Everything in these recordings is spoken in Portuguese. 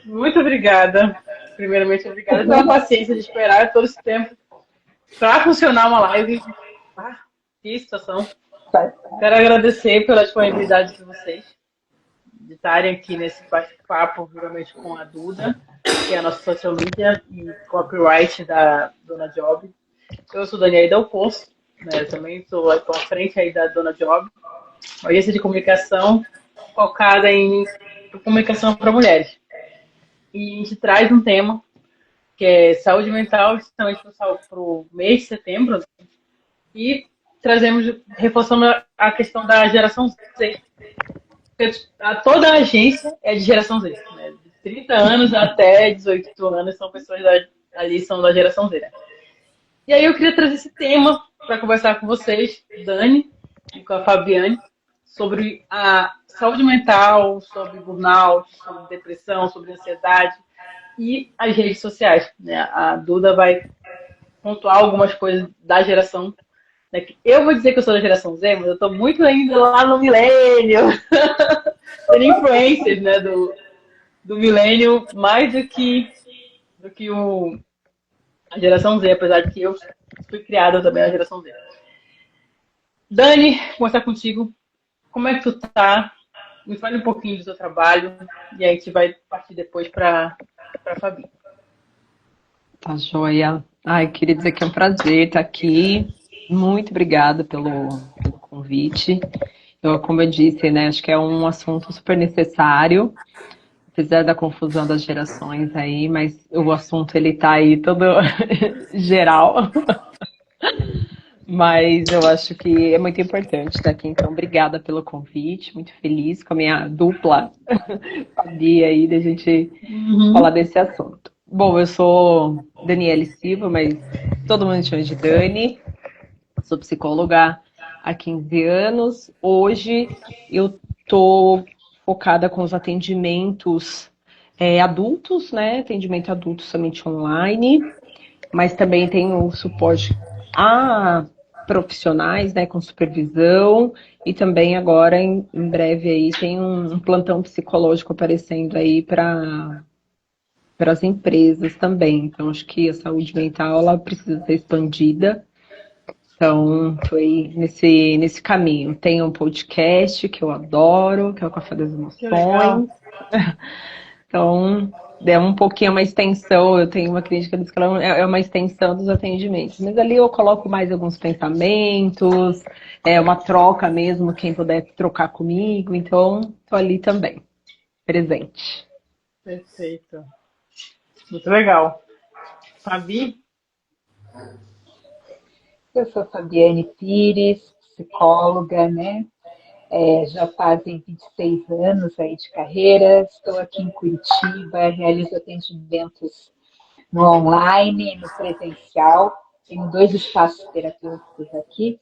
Muito obrigada. Primeiramente, obrigada pela paciência de esperar todo esse tempo para funcionar uma live. Ah, que situação. Quero agradecer pela disponibilidade de vocês, de estarem aqui nesse bate-papo, realmente com a Duda, que é a nossa social media e copyright da Dona Job. Eu sou Daniela Del Poço, né? Eu também estou à frente aí da Dona Job, uma agência de comunicação focada em comunicação para mulheres. E a gente traz um tema que é saúde mental, justamente para o mês de setembro, e trazemos, reforçando a questão da geração Z. Toda a agência é de geração Z, né? De 30 anos até 18 anos são pessoas ali são da geração Z, né? E aí eu queria trazer esse tema para conversar com vocês, Dani e com a Fabiane, sobre a saúde mental, sobre burnout, sobre depressão, sobre ansiedade e as redes sociais, né? A Duda vai pontuar algumas coisas da geração, né? Eu vou dizer que eu sou da geração Z, mas eu estou muito ainda lá no milênio, sendo influências, né, do milênio, mais do que a geração Z, apesar de que eu fui criada também na geração Z. Dani, vou começar contigo. Como é que tu tá? Me fale um pouquinho do seu trabalho e aí a gente vai partir depois para Fabi. Tá joia. Ai, queria dizer que é um prazer estar aqui. Muito obrigada pelo convite. Como eu disse, né, acho que é um assunto super necessário, apesar da confusão das gerações aí, mas o assunto ele tá aí todo geral. Mas eu acho que é muito importante estar aqui, então obrigada pelo convite, muito feliz com a minha dupla Fabi aí da gente falar Uhum. desse assunto. Bom, eu sou Daniele Silva, mas todo mundo me chama de Dani. Sou psicóloga há 15 anos. Hoje eu tô focada com os atendimentos adultos, né? Atendimento adulto somente online, mas também tenho o suporte a profissionais, né, com supervisão, e também agora, em breve, aí tem um plantão psicológico aparecendo aí para as empresas também. Então, acho que a saúde mental ela precisa ser expandida. Então, foi nesse caminho. Tem um podcast que eu adoro, que é o Café das Que legal. Emoções. Então, é um pouquinho uma extensão, eu tenho uma crítica diz que ela é uma extensão dos atendimentos. Mas ali eu coloco mais alguns pensamentos, uma troca mesmo, quem puder trocar comigo. Então, estou ali também, presente. Perfeito. Muito legal. Fabi? Eu sou Fabiane Pires, psicóloga, né? Já fazem 26 anos aí de carreira, estou aqui em Curitiba, realizo atendimentos no online e no presencial. Tenho 2 espaços terapêuticos aqui.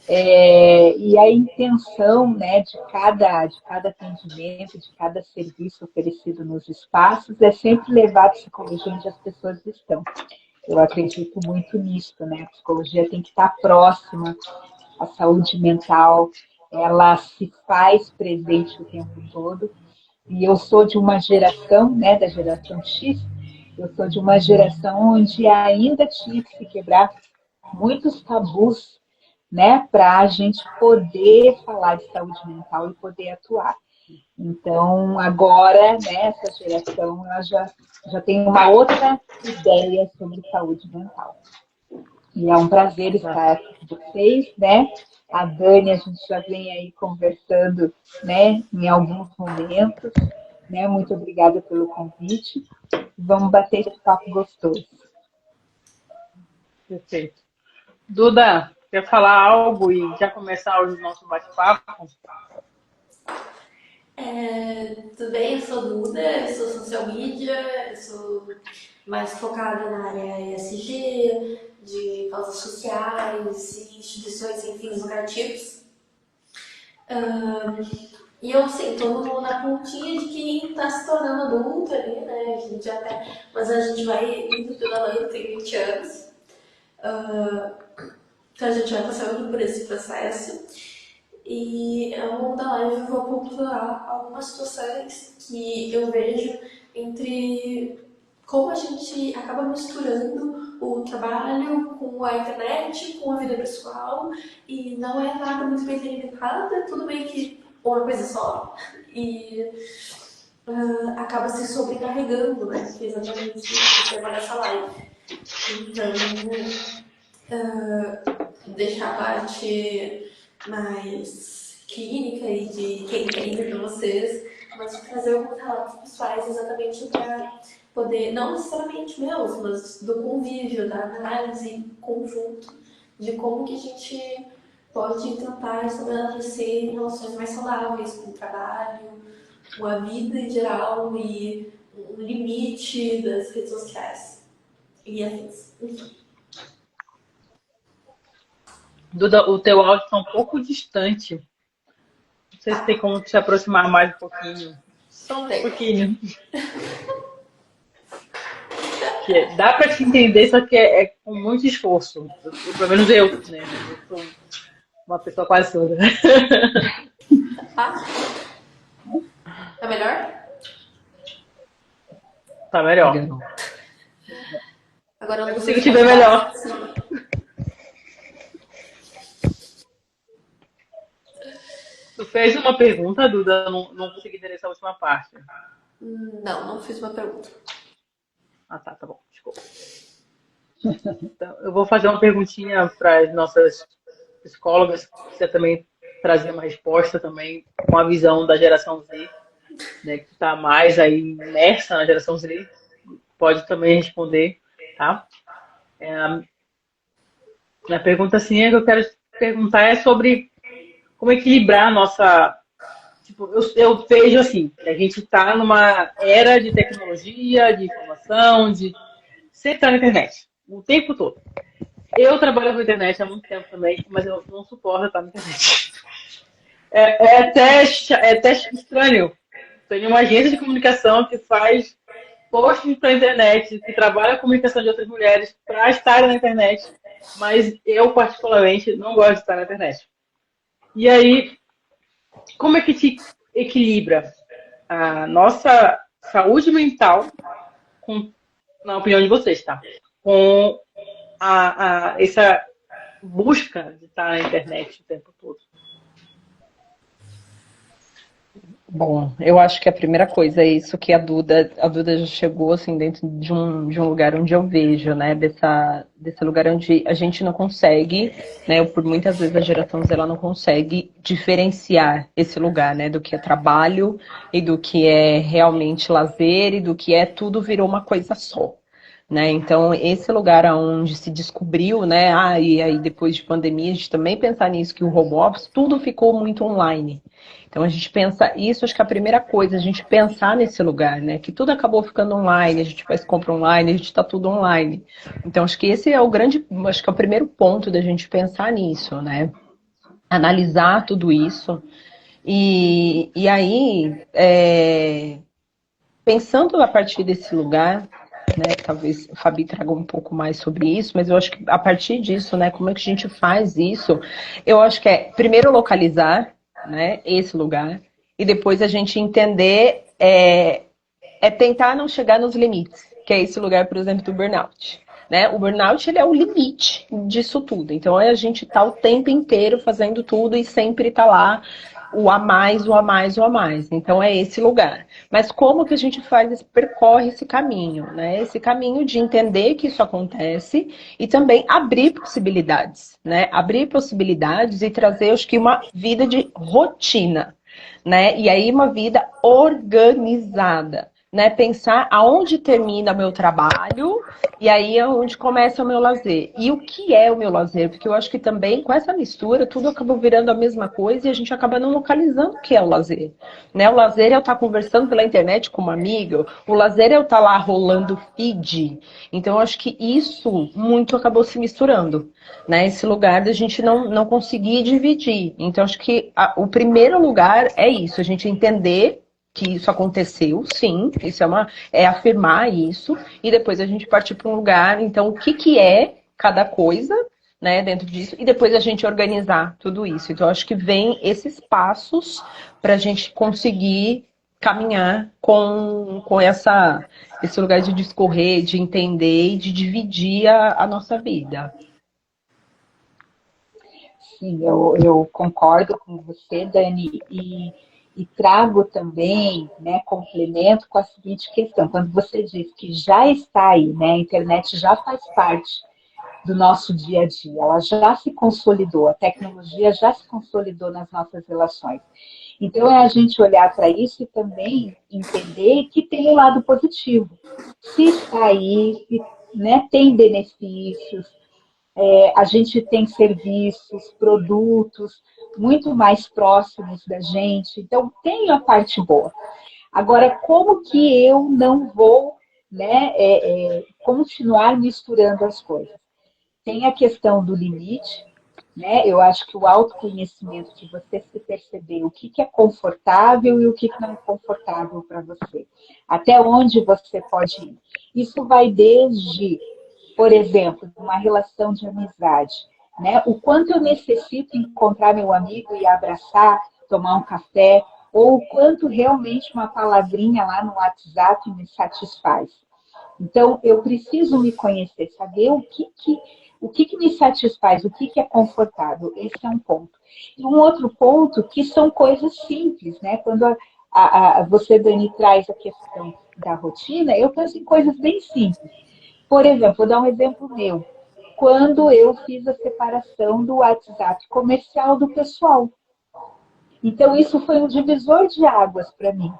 E a intenção, né, de cada atendimento, de cada serviço oferecido nos espaços é sempre levar a psicologia onde as pessoas estão. Eu acredito muito nisso, né? A psicologia tem que estar próxima à saúde mental, ela se faz presente o tempo todo. E eu sou de uma geração, né, da geração X, eu sou de uma geração onde ainda tinha que se quebrar muitos tabus, né, para a gente poder falar de saúde mental e poder atuar. Então, agora, né, essa geração ela já tem uma outra ideia sobre saúde mental. E é um prazer estar aqui com vocês, né? A Dani, a gente já vem aí conversando, né, em alguns momentos, né? Muito obrigada pelo convite. Vamos bater esse papo gostoso. Perfeito. Duda, quer falar algo e já começar o nosso bate-papo? Tudo bem? Eu sou Duda, eu sou social media, eu sou mais focada na área ESG, de causas sociais e instituições sem fins lucrativos. E eu, assim, estou na pontinha de quem está se tornando adulta ali, né? A gente já tá, mas a gente vai indo pela lei, tem 20 anos. Então a gente vai passando por esse processo. E ao longo da live eu vou pontuar algumas situações que eu vejo entre como a gente acaba misturando o trabalho com a internet, com a vida pessoal, e não é nada muito bem delimitado, é tudo meio que uma coisa só. E acaba se sobrecarregando, né? Que é exatamente o tema dessa live. Então, deixar a parte mais clínica e de quem entende para vocês, mas trazer alguns relatos pessoais exatamente para poder, não necessariamente meus, mas do convívio, da análise conjunto de como que a gente pode tentar estabelecer relações mais saudáveis com o trabalho, com a vida em geral e um limite das redes sociais e afins. Duda, o teu áudio está um pouco distante. Não sei se tem como te aproximar mais um pouquinho. Só um pouquinho. Dá para te entender, só que é com muito esforço. Pelo menos eu, né? Eu sou uma pessoa quase surda. Tá? Tá melhor? Tá melhor. Agora eu não consigo te ver melhor. Tu fez uma pergunta, Duda, não consegui entender essa última parte. Não fiz uma pergunta. Ah, tá bom, desculpa. Então, eu vou fazer uma perguntinha para as nossas psicólogas, se você também trazer uma resposta também com a visão da geração Z, né, que está mais aí imersa na geração Z, pode também responder, tá? A pergunta assim, que eu quero perguntar é sobre como equilibrar a nossa... Tipo, eu vejo assim, que a gente está numa era de tecnologia, de informação, de sempre estar na internet, o tempo todo. Eu trabalho com internet há muito tempo também, mas eu não suporto estar na internet. É até estranho. Tem uma agência de comunicação que faz posts para a internet, que trabalha a comunicação de outras mulheres para estar na internet, mas eu, particularmente, não gosto de estar na internet. E aí, como é que te equilibra a nossa saúde mental, na opinião de vocês, tá? Com essa busca de estar na internet o tempo todo? Bom, eu acho que a primeira coisa é isso que a Duda já chegou assim dentro de um lugar onde eu vejo, né, desse lugar onde a gente não consegue, né, por muitas vezes a geração Z ela não consegue diferenciar esse lugar, né, do que é trabalho e do que é realmente lazer e do que é tudo virou uma coisa só. Né? Então, esse lugar onde se descobriu, né? E aí depois de pandemia, a gente também pensar nisso, que o home office, tudo ficou muito online. Então, a gente pensa, isso acho que é a primeira coisa, a gente pensar nesse lugar, né? Que tudo acabou ficando online, a gente faz compra online, a gente está tudo online. Então, acho que esse é acho que é o primeiro ponto da gente pensar nisso, né? Analisar tudo isso. E aí, pensando a partir desse lugar, né, talvez a Fabi traga um pouco mais sobre isso, mas eu acho que a partir disso, né, como é que a gente faz isso? Eu acho que é primeiro localizar, né, esse lugar e depois a gente entender, tentar não chegar nos limites, que é esse lugar, por exemplo, do burnout. Né? O burnout ele é o limite disso tudo. Então a gente tá o tempo inteiro fazendo tudo e sempre tá lá o a mais, o a mais, o a mais. Então é esse lugar. Mas como que a gente percorre esse caminho, né? Esse caminho de entender que isso acontece e também abrir possibilidades, né? Abrir possibilidades e trazer, acho que, uma vida de rotina, né? E aí uma vida organizada. Né, pensar aonde termina o meu trabalho e aí é onde começa o meu lazer. E o que é o meu lazer? Porque eu acho que também com essa mistura tudo acaba virando a mesma coisa e a gente acaba não localizando o que é o lazer. Né? O lazer é eu estar conversando pela internet com uma amiga, o lazer é eu estar lá rolando feed. Então eu acho que isso muito acabou se misturando. Né? Esse lugar da gente não conseguir dividir. Então acho que o primeiro lugar é isso, a gente entender que isso aconteceu, sim, isso é afirmar isso, e depois a gente partir para um lugar, então, o que é cada coisa, né, dentro disso, e depois a gente organizar tudo isso. Então, acho que vem esses passos para a gente conseguir caminhar com esse lugar de discorrer, de entender e de dividir a nossa vida. Sim, eu concordo com você, Dani, e trago também, né, complemento com a seguinte questão. Quando você diz que já está aí, né, a internet já faz parte do nosso dia a dia, ela já se consolidou, a tecnologia já se consolidou nas nossas relações. Então, é a gente olhar para isso e também entender que tem um lado positivo. Se está aí, se, né, tem benefícios, a gente tem serviços, produtos muito mais próximos da gente, então tem a parte boa. Agora, como que eu não vou, né, continuar misturando as coisas? Tem a questão do limite, né? Eu acho que o autoconhecimento de você se perceber o que é confortável e o que não é confortável para você, até onde você pode ir. Isso vai desde, por exemplo, uma relação de amizade, né? O quanto eu necessito encontrar meu amigo e abraçar, tomar um café, ou o quanto realmente uma palavrinha lá no WhatsApp me satisfaz. Então, eu preciso me conhecer, saber o que me satisfaz, o que é confortável. Esse é um ponto. E um outro ponto que são coisas simples, né? Quando você, Dani, traz a questão da rotina, eu penso em coisas bem simples. Por exemplo, vou dar um exemplo meu. Quando eu fiz a separação do WhatsApp comercial do pessoal. Então, isso foi um divisor de águas para mim,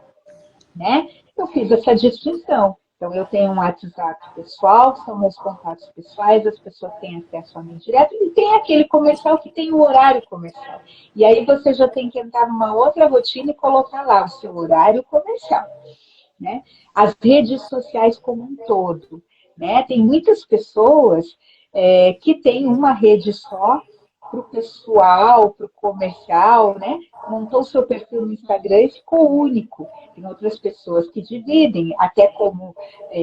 né? Eu fiz essa distinção. Então, eu tenho um WhatsApp pessoal, que são meus contatos pessoais, as pessoas têm acesso a mim direto, e tem aquele comercial que tem o horário comercial. E aí você já tem que entrar numa outra rotina e colocar lá o seu horário comercial, né? As redes sociais como um todo, né? Tem muitas pessoas que têm uma rede só para o pessoal, para o comercial, né? Montou seu perfil no Instagram e ficou único. Tem outras pessoas que dividem, até como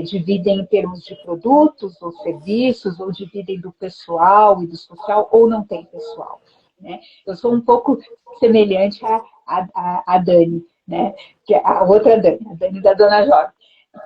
dividem em termos de produtos ou serviços, ou dividem do pessoal e do social, ou não tem pessoal. Né? Eu sou um pouco semelhante a Dani, né? Que é a outra Dani, a Dani da Dona Jorge,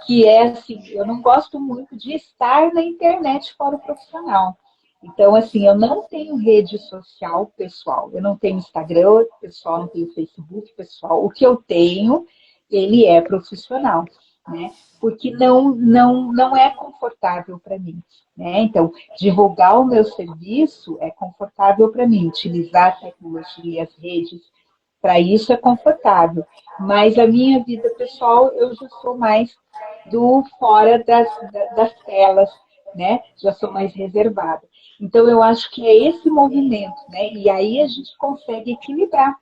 que é assim, eu não gosto muito de estar na internet fora o profissional. Então, assim, eu não tenho rede social pessoal, eu não tenho Instagram pessoal, não tenho Facebook pessoal. O que eu tenho, ele é profissional, né? Porque não é confortável para mim, né? Então, divulgar o meu serviço é confortável para mim, utilizar a tecnologia, as redes, para isso é confortável. Mas a minha vida pessoal, eu já sou mais do fora das telas, né? Já sou mais reservada. Então, eu acho que é esse movimento, né? E aí a gente consegue equilibrar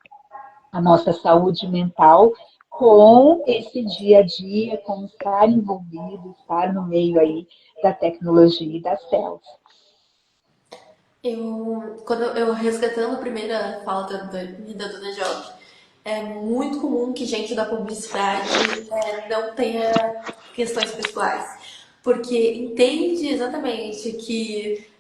a nossa saúde mental com esse dia a dia, com estar envolvido, estar no meio aí da tecnologia e das telas. Quando eu resgatando a primeira fala da Dona Jorge, é muito comum que gente da publicidade não tenha questões pessoais, porque entende exatamente que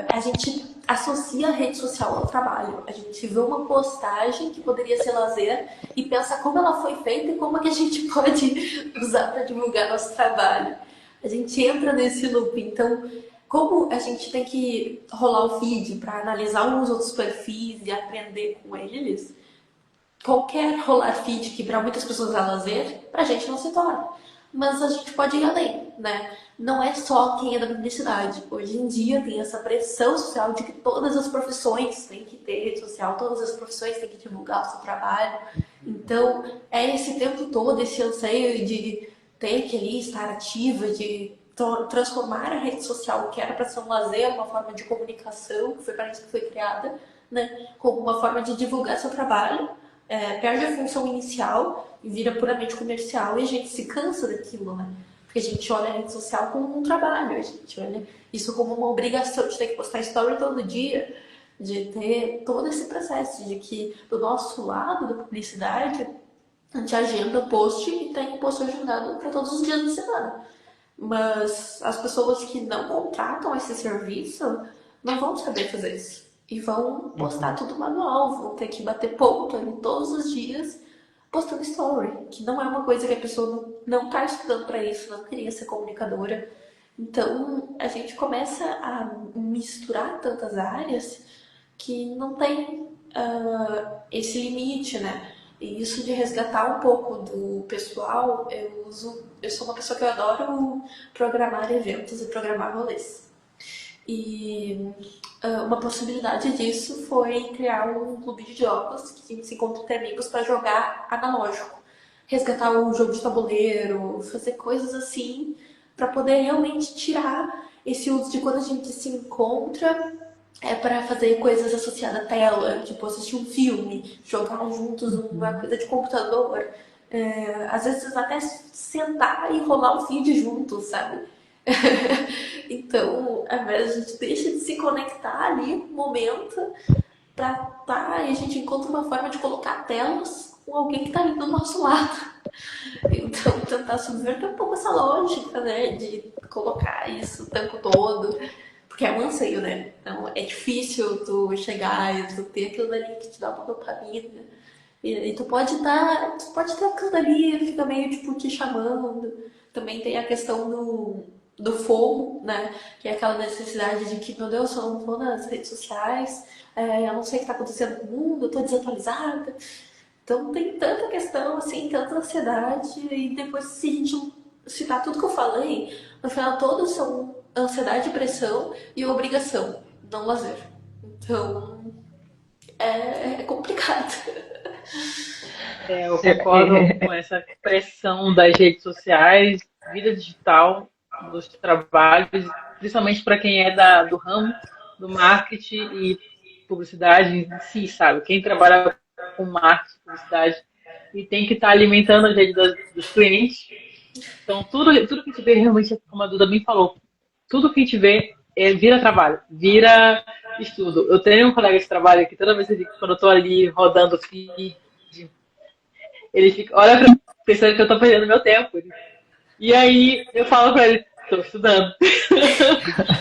a gente associa a rede social ao trabalho. A gente vê uma postagem que poderia ser lazer e pensa como ela foi feita e como é que a gente pode usar para divulgar nosso trabalho. A gente entra nesse loop. Então, como a gente tem que rolar o feed para analisar uns outros perfis e aprender com eles, qualquer rolar feed que para muitas pessoas é lazer, para a gente não se torna. Mas a gente pode ir além, né? Não é só quem é da publicidade. Hoje em dia tem essa pressão social de que todas as profissões têm que ter rede social, todas as profissões têm que divulgar o seu trabalho. Então, é esse tempo todo, esse anseio de ter que ali estar ativa, de transformar a rede social, que era para ser um lazer, uma forma de comunicação, que foi para isso que foi criada, né, como uma forma de divulgar seu trabalho, perde a função inicial e vira puramente comercial e a gente se cansa daquilo, né? Porque a gente olha a rede social como um trabalho, a gente olha isso como uma obrigação de ter que postar story todo dia, de ter todo esse processo de que do nosso lado da publicidade a gente agenda post e tem post agendado para todos os dias da semana. Mas as pessoas que não contratam esse serviço não vão saber fazer isso. E vão postar tudo manual, vão ter que bater ponto ali todos os dias postando story, que não é uma coisa que a pessoa não tá estudando para isso, não queria ser comunicadora. Então, a gente começa a misturar tantas áreas que não tem esse limite, né? E isso de resgatar um pouco do pessoal, eu sou uma pessoa que eu adoro programar eventos e programar rolês. E uma possibilidade disso foi criar um clube de jogos que a gente se encontra entre amigos para jogar analógico. Resgatar o jogo de tabuleiro, fazer coisas assim, para poder realmente tirar esse uso de quando a gente se encontra para fazer coisas associadas à tela, tipo assistir um filme, jogar juntos uma coisa de computador. Às vezes até sentar e rolar um vídeo juntos, sabe? Então, ao invés a gente deixa de se conectar ali no momento pra tá, e a gente encontra uma forma de colocar telas com alguém que tá ali do nosso lado. Então, tentar subverter um pouco essa lógica, né, de colocar isso o tempo todo, porque é um anseio, né? Então, é difícil tu chegar e tu ter aquilo ali que te dá uma dopamina. E tu pode estar aquilo ali, fica meio tipo te chamando. Também tem a questão do FOMO, né? Que é aquela necessidade de que, meu Deus, eu não estou nas redes sociais, eu não sei o que está acontecendo com o mundo, eu estou desatualizada. Então tem tanta questão, assim, tanta ansiedade, e depois se a gente citar tudo que eu falei, no final todos são ansiedade, pressão e obrigação, não lazer. Então é complicado. Eu concordo com essa pressão das redes sociais, vida digital, dos trabalhos, principalmente para quem é do ramo do marketing e publicidade em si, sabe? Quem trabalha com marketing, publicidade, e tem que estar alimentando as redes dos clientes. Então, tudo que a gente vê realmente, como a Duda bem falou, tudo que a gente vê vira trabalho, vira estudo. Eu tenho um colega de trabalho que toda vez quando eu estou ali rodando o feed, ele fica, olha pra mim, pensando que eu tô perdendo meu tempo. E aí eu falo pra ele, tô estudando.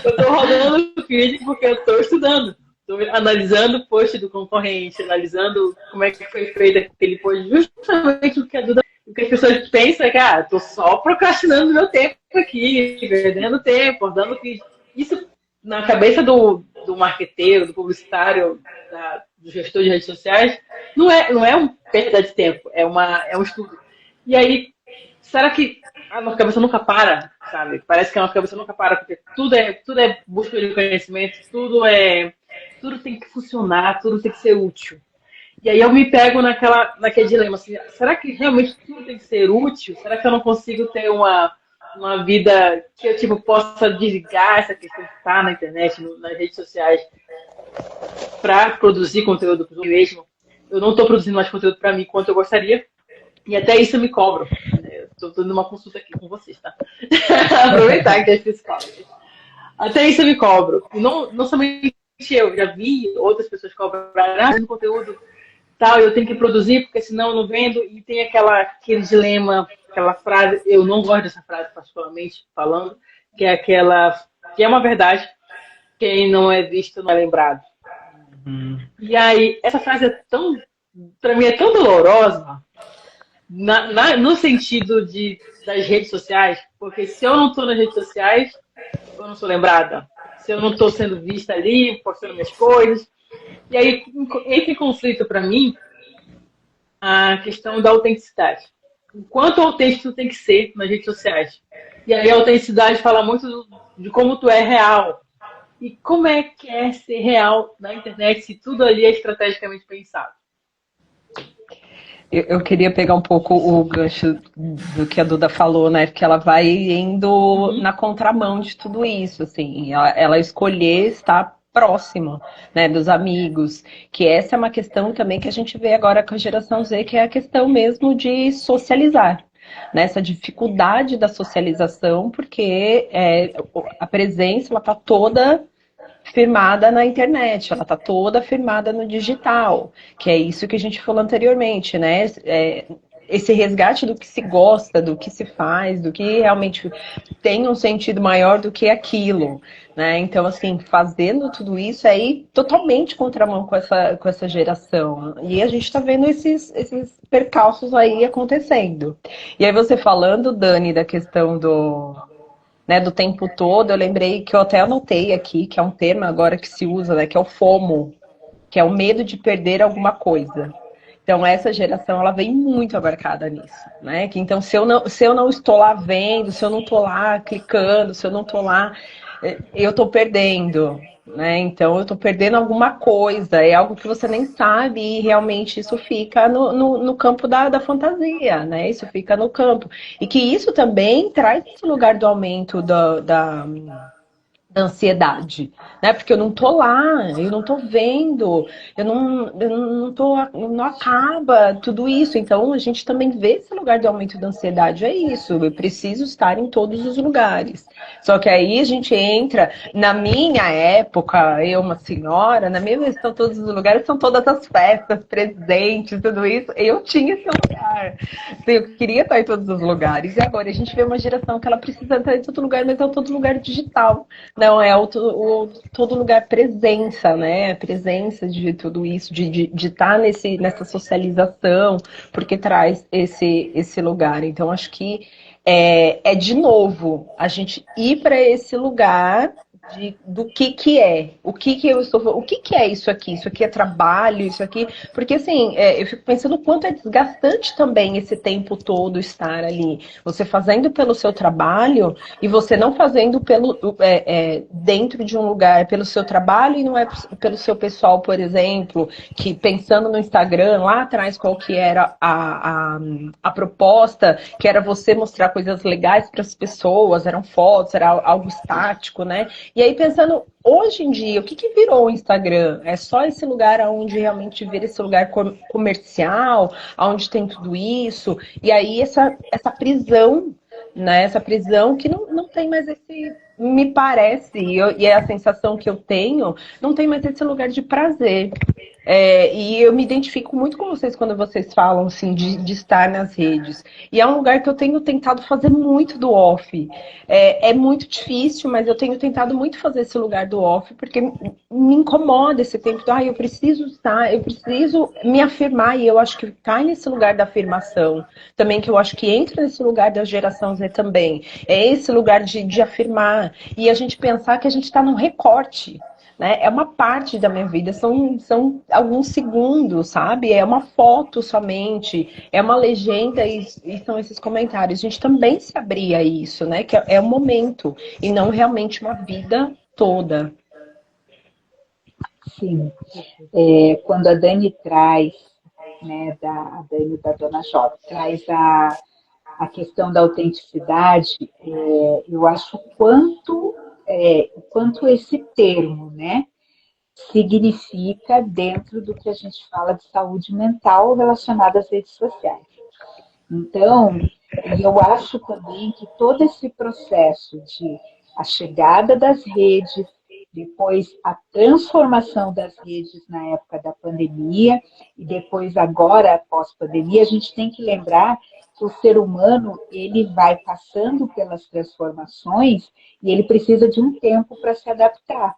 Eu tô rodando o feed porque eu tô estudando. Tô analisando o post do concorrente, analisando como é que foi feito aquele post, justamente o que o que as pessoas pensam é que, tô só procrastinando meu tempo aqui, perdendo tempo, rodando o feed. Isso na cabeça do marqueteiro, do publicitário, do gestor de redes sociais, não é uma perda de tempo, é um estudo. E aí, será que a nossa cabeça nunca para, sabe? Parece que a nossa cabeça nunca para, porque tudo é busca de conhecimento, tudo tem que funcionar, tudo tem que ser útil. E aí eu me pego naquele dilema, assim, será que realmente tudo tem que ser útil? Será que eu não consigo ter uma vida que eu tipo, possa desligar essa questão de estar na internet, nas redes sociais, para produzir conteúdo para mim mesmo? Eu não estou produzindo mais conteúdo para mim quanto eu gostaria, e até isso eu me cobro. Estou dando uma consulta aqui com vocês, tá? Aproveitar que é psicóloga. Até isso eu me cobro. E não somente eu, já vi outras pessoas cobrarem no conteúdo tal, eu tenho que produzir, porque senão eu não vendo, e tem aquele dilema, aquela frase, eu não gosto dessa frase particularmente falando, que é que é uma verdade, quem não é visto não é lembrado. E aí, essa frase pra mim é tão dolorosa, no sentido das redes sociais, porque se eu não estou nas redes sociais, eu não sou lembrada. Se eu não estou sendo vista ali, postando minhas coisas. E aí entra em conflito para mim a questão da autenticidade. O quanto autêntico tem que ser nas redes sociais. E aí a autenticidade fala muito de como tu é real. E como é que é ser real na internet se tudo ali é estrategicamente pensado? Eu queria pegar um pouco o gancho do que a Duda falou, né? Porque ela vai indo na contramão de tudo isso, assim. Ela escolher estar próximo, né, dos amigos, que essa é uma questão também que a gente vê agora com a geração Z, que é a questão mesmo de socializar. Nessa dificuldade da socialização, porque a presença ela está toda firmada na internet, ela está toda firmada no digital, que é isso que a gente falou anteriormente, né? esse resgate do que se gosta, do que se faz, do que realmente tem um sentido maior do que aquilo, né? Então, assim, fazendo tudo isso é ir totalmente contramão com essa geração. E a gente está vendo esses percalços aí acontecendo. E aí você falando, Dani, da questão né, do tempo todo, eu lembrei que eu até anotei aqui, que é um termo agora que se usa, né, que é o FOMO, que é o medo de perder alguma coisa. Então, essa geração, ela vem muito abarcada nisso, né? Que, então, se eu não estou lá vendo, se eu não estou lá clicando, se eu não estou lá, eu estou perdendo, né? Então, eu estou perdendo alguma coisa, é algo que você nem sabe e realmente isso fica no campo da fantasia, né? Isso fica no campo. E que isso também traz esse lugar do aumento da ansiedade, né? Porque eu não tô lá, eu não tô vendo, não acaba tudo isso. Então a gente também vê esse lugar do aumento da ansiedade. É isso, eu preciso estar em todos os lugares. Só que aí a gente entra, na minha época, eu, uma senhora, na minha vez estão todos os lugares, são todas as festas, presentes, tudo isso. Eu tinha esse lugar. Eu queria estar em todos os lugares. E agora a gente vê uma geração que ela precisa estar em todo lugar, mas é todo lugar digital. Não, é todo lugar presença, né? Presença de tudo isso, de estar nessa socialização, porque traz esse lugar. Então, acho que é de novo a gente ir para esse lugar do que é, o que é isso aqui é trabalho, isso aqui, porque assim, eu fico pensando o quanto é desgastante também esse tempo todo estar ali, você fazendo pelo seu trabalho e você não fazendo dentro de um lugar, pelo seu trabalho e não é pelo seu pessoal, por exemplo, que pensando no Instagram, lá atrás qual que era a proposta, que era você mostrar coisas legais para as pessoas, eram fotos, era algo estático, né? E aí pensando, hoje em dia, o que virou o Instagram? É só esse lugar onde realmente vira esse lugar comercial, onde tem tudo isso, e aí essa prisão, né? Essa prisão que não tem mais esse, me parece, e é a sensação que eu tenho, não tem mais esse lugar de prazer. E eu me identifico muito com vocês quando vocês falam assim, de estar nas redes. E é um lugar que eu tenho tentado fazer muito do off. É muito difícil, mas eu tenho tentado muito fazer esse lugar do off, porque me incomoda esse tempo. Eu preciso estar, eu preciso me afirmar, e eu acho que cai nesse lugar da afirmação. Também que eu acho que entra nesse lugar da geração Z também. É esse lugar de afirmar. E a gente pensar que a gente está num recorte. Né? É uma parte da minha vida, são alguns segundos, sabe? É uma foto somente, é uma legenda e são esses comentários. A gente também se abria a isso, né? Que é um momento e não realmente uma vida toda. Sim. Quando a Dani traz, né, a Dani da Dona Jota, traz a questão da autenticidade, eu acho o quanto esse termo, né, significa dentro do que a gente fala de saúde mental relacionada às redes sociais. Então, eu acho também que todo esse processo de a chegada das redes, depois a transformação das redes na época da pandemia e depois agora, pós-pandemia, a gente tem que lembrar que o ser humano ele vai passando pelas transformações e ele precisa de um tempo para se adaptar.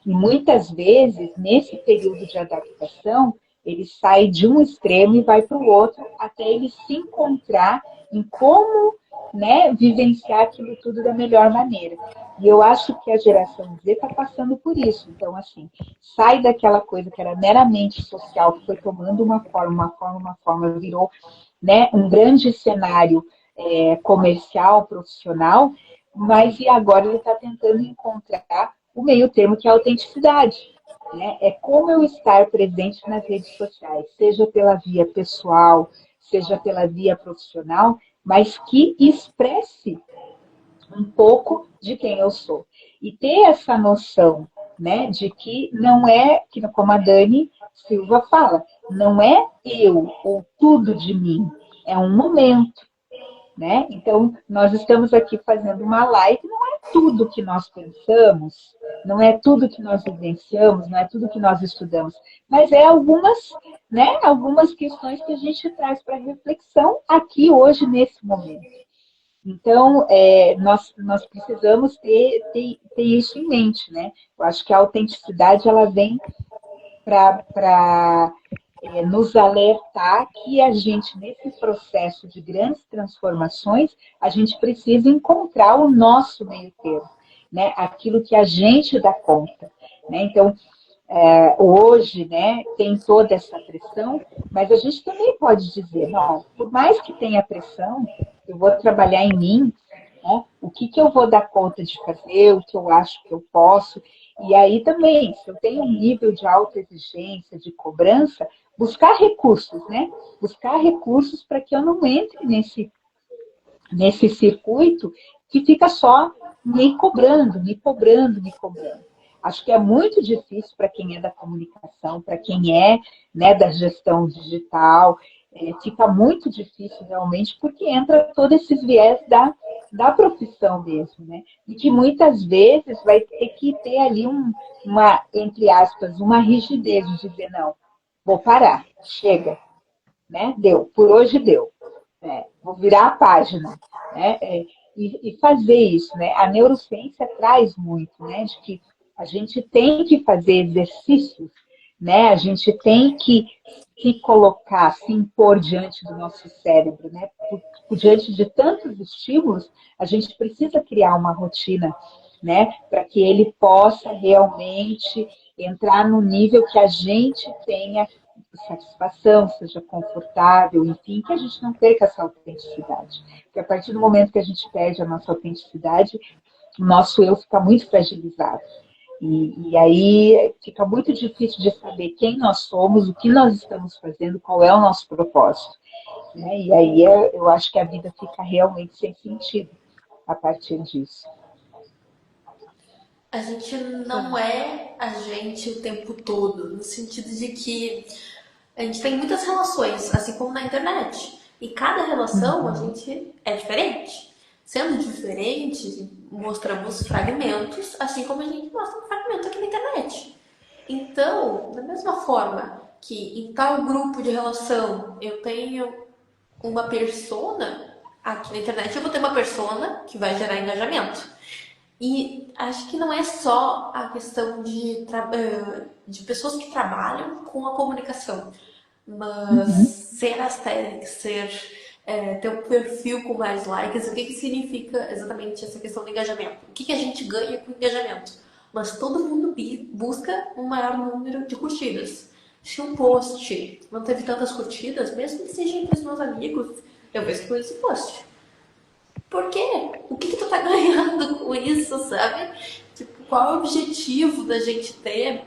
E muitas vezes, nesse período de adaptação, ele sai de um extremo e vai para o outro até ele se encontrar em como, né, vivenciar aquilo tudo da melhor maneira. E eu acho que a geração Z está passando por isso. Então, assim, sai daquela coisa que era meramente social, que foi tomando uma forma, virou, né, um grande cenário comercial, profissional, mas e agora ele está tentando encontrar o meio termo que é a autenticidade. Né? É como eu estar presente nas redes sociais, seja pela via pessoal, seja pela via profissional, mas que expresse um pouco de quem eu sou. E ter essa noção, né, de que não é, como a Dani Silva fala, não é eu ou tudo de mim, é um momento. Né? Então, nós estamos aqui fazendo uma live, não é tudo que nós pensamos, não é tudo que nós vivenciamos, não é tudo que nós estudamos, mas é algumas, né, algumas questões que a gente traz para reflexão aqui hoje, nesse momento. Então, nós precisamos ter isso em mente, né? Eu acho que a autenticidade, ela vem para nos alertar que a gente, nesse processo de grandes transformações, a gente precisa encontrar o nosso meio termo, né? Aquilo que a gente dá conta, né? Então, hoje, né, tem toda essa pressão, mas a gente também pode dizer, não, por mais que tenha pressão, eu vou trabalhar em mim, né, o que eu vou dar conta de fazer, o que eu acho que eu posso, e aí também, se eu tenho um nível de alta exigência, de cobrança, buscar recursos, né, buscar recursos para que eu não entre nesse circuito que fica só me cobrando, me cobrando, me cobrando. Acho que é muito difícil para quem é da comunicação, para quem é, né, da gestão digital, fica muito difícil realmente, porque entra todos esses viés da profissão mesmo, né? E que muitas vezes vai ter que ter ali entre aspas, uma rigidez de dizer, não, vou parar, chega, né? Deu, por hoje deu. Vou virar a página, né? E fazer isso, né? A neurociência traz muito, né? De que a gente tem que fazer exercícios, né? A gente tem que se colocar, se impor diante do nosso cérebro, né? Diante de tantos estímulos, a gente precisa criar uma rotina, né? Para que ele possa realmente entrar no nível que a gente tenha satisfação, seja confortável, enfim, que a gente não perca essa autenticidade. Porque a partir do momento que a gente perde a nossa autenticidade, o nosso eu fica muito fragilizado. E aí fica muito difícil de saber quem nós somos, o que nós estamos fazendo, qual é o nosso propósito. Né? E aí eu acho que a vida fica realmente sem sentido a partir disso. A gente não é a gente o tempo todo, no sentido de que a gente tem muitas relações, assim como na internet. E cada relação a gente é diferente. Sendo diferente, mostramos fragmentos, assim como a gente mostra um fragmento aqui na internet. Então, da mesma forma que em tal grupo de relação eu tenho uma persona, aqui na internet eu vou ter uma persona que vai gerar engajamento. E acho que não é só a questão de pessoas que trabalham com a comunicação, mas ser aesthetic, ter um perfil com mais likes, o que significa exatamente essa questão do engajamento? O que a gente ganha com engajamento? Mas todo mundo busca um maior número de curtidas. Se um post não teve tantas curtidas, mesmo que seja entre os meus amigos, eu vejo esse post. Por quê? O que tu tá ganhando com isso, sabe? Tipo, qual é o objetivo da gente ter?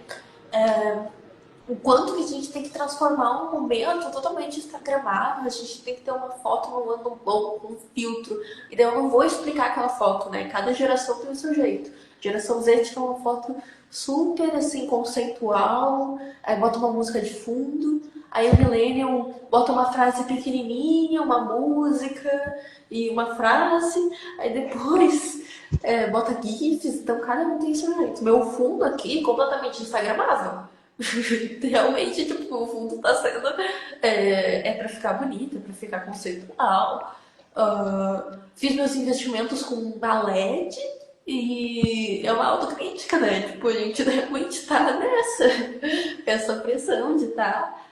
O quanto que a gente tem que transformar um momento totalmente instagramável, a gente tem que ter uma foto num ângulo bom, com um filtro. E daí eu não vou explicar aquela foto, né? Cada geração tem o seu jeito. Geração Z tira uma foto super, assim, conceitual, aí bota uma música de fundo, aí o Millennium bota uma frase pequenininha, uma música e uma frase, aí depois bota GIFs, então cada um tem seu jeito. Meu fundo aqui é completamente instagramável. Realmente, tipo, o fundo tá sendo. Pra ficar bonito, é pra ficar conceitual. Fiz meus investimentos com a LED e é uma autocrítica, né? Tipo, a gente realmente tá essa pressão de estar.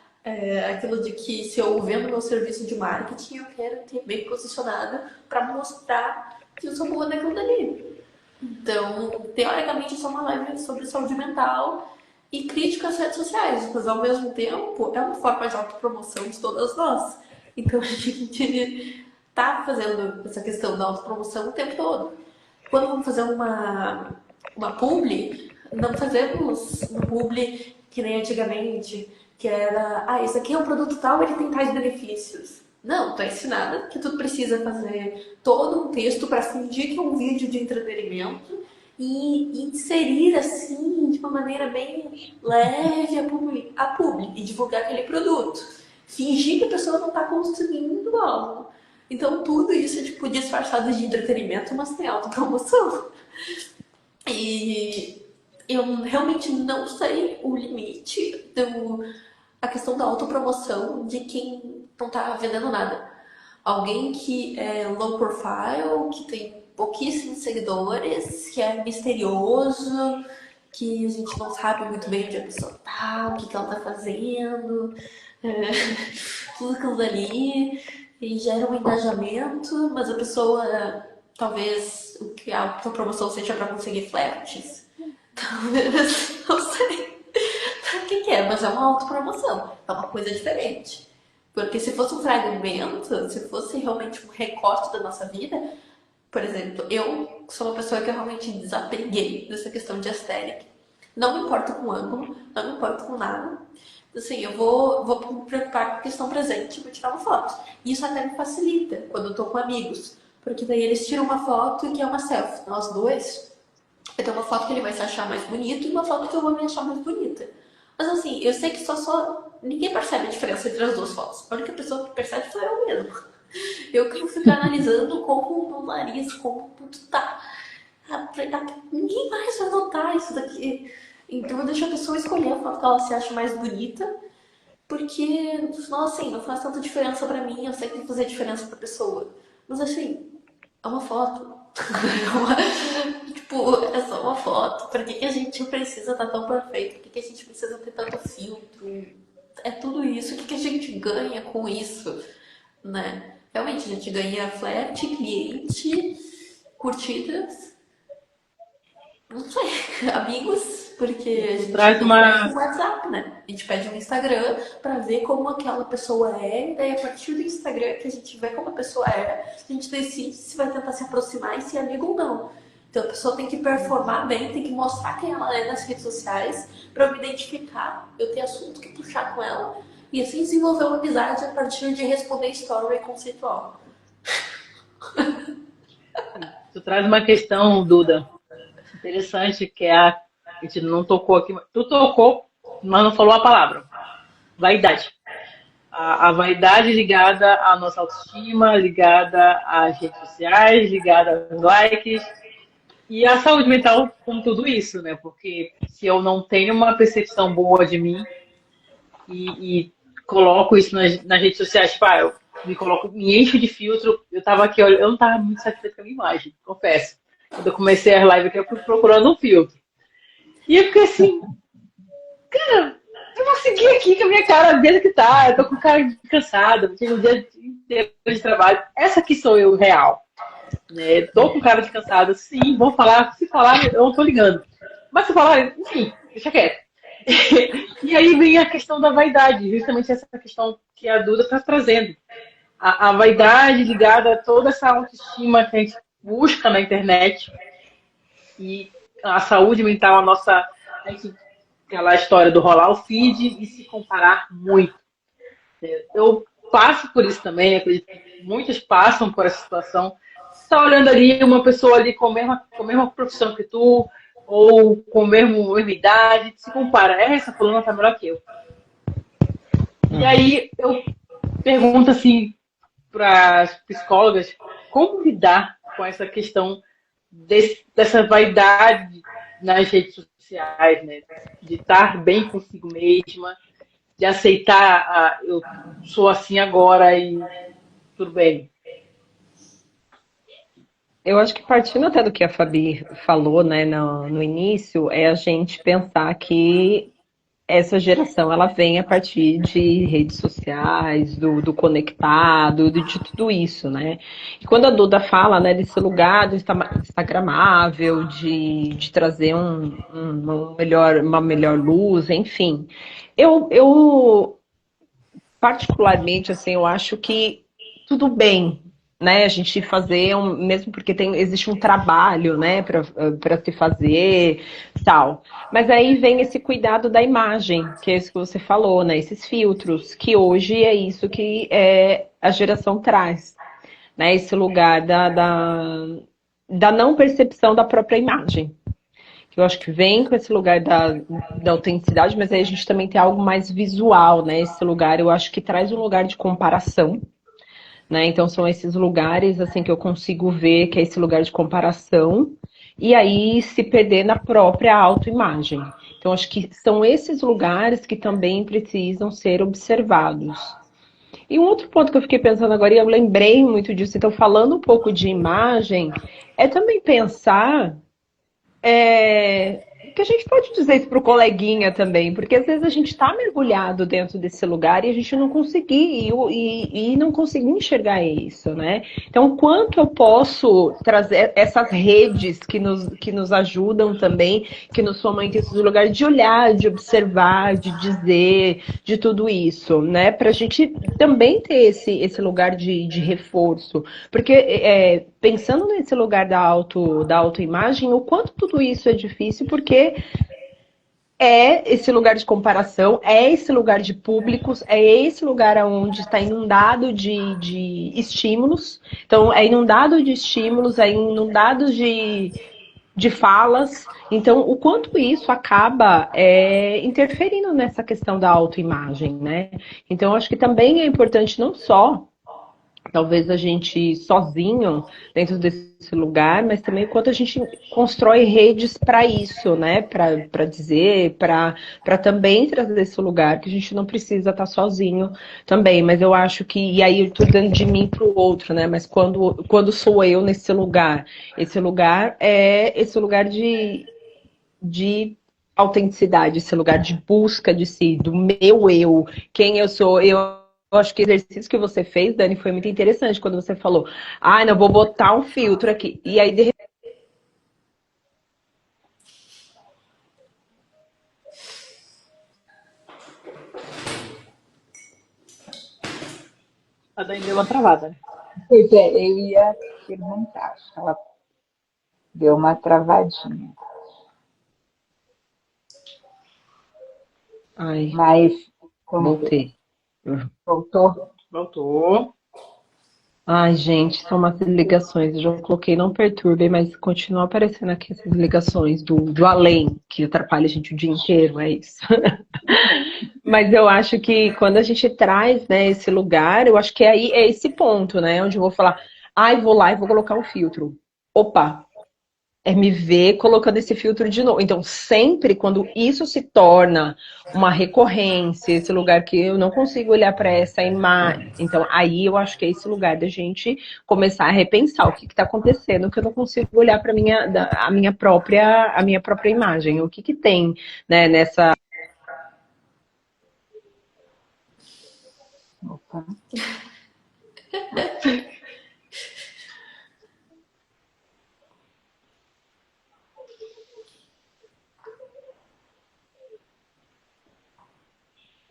Aquilo de que se eu vendo meu serviço de marketing, eu quero ter bem posicionado para mostrar que eu sou boa naquilo dali. Então, teoricamente, isso é uma live sobre saúde mental e crítica às redes sociais, mas ao mesmo tempo é uma forma de autopromoção de todas nós. Então a gente tá fazendo essa questão da autopromoção o tempo todo. Quando vamos fazer uma publi, não fazemos uma publi que nem antigamente, que era, esse aqui é um produto tal, ele tem tais benefícios. Não, tu é ensinada que tu precisa fazer todo um texto para fingir que é um vídeo de entretenimento e inserir assim de uma maneira bem leve a publi e divulgar aquele produto. Fingir que a pessoa não está consumindo algo. Então tudo isso é tipo disfarçado de entretenimento, mas tem autopromoção. E eu realmente não sei o limite a questão da autopromoção de quem não tá vendendo nada. Alguém que é low profile, que tem pouquíssimos seguidores, que é misterioso, que a gente não sabe muito bem onde a pessoa tá, o que, que ela tá fazendo, é, tudo aquilo dali, e gera um engajamento, mas a pessoa, talvez, o que a promoção seja para conseguir flertes. Talvez, não sei o que é, mas é uma autopromoção, é uma coisa diferente. Porque se fosse um fragmento, se fosse realmente um recorte da nossa vida, por exemplo, eu sou uma pessoa que eu realmente desapeguei dessa questão de aesthetic. Não me importo com ângulo, não me importo com nada. Assim, eu vou me preocupar com a questão presente, vou tirar uma foto. E isso até me facilita quando eu tô com amigos. Porque daí eles tiram uma foto que é uma selfie. Nós dois, eu tenho uma foto que ele vai se achar mais bonito e uma foto que eu vou me achar mais bonita. Mas assim, eu sei que só ninguém percebe a diferença entre as duas fotos. A única pessoa que percebe sou eu mesmo. Eu que vou ficar analisando como o meu nariz, como tudo tá. Ninguém mais vai notar isso daqui. Então eu deixo a pessoa escolher a foto que ela se acha mais bonita. Porque, nossa, assim, não faz tanta diferença pra mim. Eu sei que tem que fazer diferença pra pessoa. Mas assim, é uma foto. Tipo, é só uma foto. Por que a gente precisa estar tão perfeito? Por que a gente precisa ter tanto filtro? É tudo isso. O que a gente ganha com isso? Né? Realmente, a gente ganha flerte, cliente, curtidas, não sei, amigos, porque a gente Traz pede uma. um WhatsApp, né? A gente pede um Instagram pra ver como aquela pessoa é, e daí a partir do Instagram que a gente vê como a pessoa é, a gente decide se vai tentar se aproximar e se é amigo ou não. Então a pessoa tem que performar bem, tem que mostrar quem ela é nas redes sociais pra eu me identificar, eu ter assunto que puxar com ela. E assim desenvolver uma amizade a partir de responder story conceitual. Tu traz uma questão, Duda, interessante, que é a gente não tocou aqui. Tu tocou, mas não falou a palavra. Vaidade. A vaidade ligada à nossa autoestima, ligada às redes sociais, ligada aos likes. E a saúde mental com tudo isso, né? Porque se eu não tenho uma percepção boa de mim e coloco isso nas redes sociais, tipo, eu me encho de filtro. Eu tava aqui, olha, eu não tava muito satisfeita com a minha imagem, confesso. Quando eu comecei as lives aqui, eu fui procurando um filtro. E eu fiquei assim, cara, eu vou seguir aqui com a minha cara dentro que tá. Eu tô com cara cansada, tive um dia inteiro de trabalho. Essa aqui sou eu, real. Né? Tô com cara de cansada, sim, vou falar. Se falar, eu não tô ligando. Mas se falar, enfim, deixa quieto. E aí vem a questão da vaidade, justamente essa questão que a Duda está trazendo. A vaidade ligada a toda essa autoestima que a gente busca na internet e a saúde mental, aquela história do rolar o feed e se comparar muito. Eu passo por isso também, acredito que muitos passam por essa situação. Você está olhando ali uma pessoa ali com a mesma profissão que tu, ou com a mesma idade, se compara, essa fulana tá melhor que eu. E aí eu pergunto assim para as psicólogas, como lidar com essa questão dessa vaidade nas redes sociais, né? De estar bem consigo mesma, de aceitar, eu sou assim agora e tudo bem. Eu acho que partindo até do que a Fabi falou, né, no início, é a gente pensar que essa geração ela vem a partir de redes sociais, do conectado, de tudo isso, né? E quando a Duda fala, né, desse lugar do instagramável, de trazer uma melhor luz, enfim, eu particularmente assim, eu acho que tudo bem, né, a gente fazer mesmo porque existe um trabalho, né, para se fazer, tal. Mas aí vem esse cuidado da imagem, que é isso que você falou, né, esses filtros, que hoje é isso que a geração traz, né, esse lugar da não percepção da própria imagem. Eu acho que vem com esse lugar da autenticidade, mas aí a gente também tem algo mais visual, né, esse lugar, eu acho que traz um lugar de comparação. Né? Então são esses lugares assim que eu consigo ver que é esse lugar de comparação e aí se perder na própria autoimagem. Então, acho que são esses lugares que também precisam ser observados. E um outro ponto que eu fiquei pensando agora, e eu lembrei muito disso, então, falando um pouco de imagem, é também pensar que a gente pode dizer isso pro coleguinha também, porque às vezes a gente está mergulhado dentro desse lugar e a gente não conseguir e não conseguir enxergar isso, né? Então, quanto eu posso trazer essas redes que nos ajudam também, que nos fomentam esse lugar de olhar, de observar, de dizer, de tudo isso, né? Para a gente também ter esse lugar de reforço. Porque pensando nesse lugar da autoimagem, o quanto tudo isso é difícil, porque é esse lugar de comparação, é esse lugar de públicos, é esse lugar onde está inundado de estímulos. Então, é inundado de estímulos, é inundado de falas. Então, o quanto isso acaba interferindo nessa questão da autoimagem, né? Então, acho que também é importante não só talvez a gente sozinho dentro desse lugar, mas também quanto a gente constrói redes para isso, né? Para dizer, para também trazer esse lugar, que a gente não precisa estar sozinho também. Mas eu acho que, e aí eu estou dando de mim para o outro, né? Mas quando sou eu nesse lugar, esse lugar é esse lugar de autenticidade, esse lugar de busca de si, do meu eu, quem eu sou. Eu acho que o exercício que você fez, Dani, foi muito interessante quando você falou, não, vou botar um filtro aqui. E aí, de repente. A Dani deu uma travada, né? Pois é, eu ia perguntar, acho que ela deu uma travadinha. Ai, Mas, vamos ver. voltei. Voltou? Voltou. Ai, gente, são umas ligações. Eu já coloquei não perturbem, mas continua aparecendo aqui essas ligações do além, que atrapalha a gente o dia inteiro, é isso. Mas eu acho que quando a gente traz, né, esse lugar, eu acho que aí é esse ponto, né? Onde eu vou falar, vou lá e vou colocar um filtro. Opa, é me ver colocando esse filtro de novo. Então, sempre quando isso se torna uma recorrência, esse lugar que eu não consigo olhar para essa imagem, então aí eu acho que é esse lugar da gente começar a repensar o que está acontecendo, que eu não consigo olhar para a minha própria imagem, o que tem, né, nessa. Opa.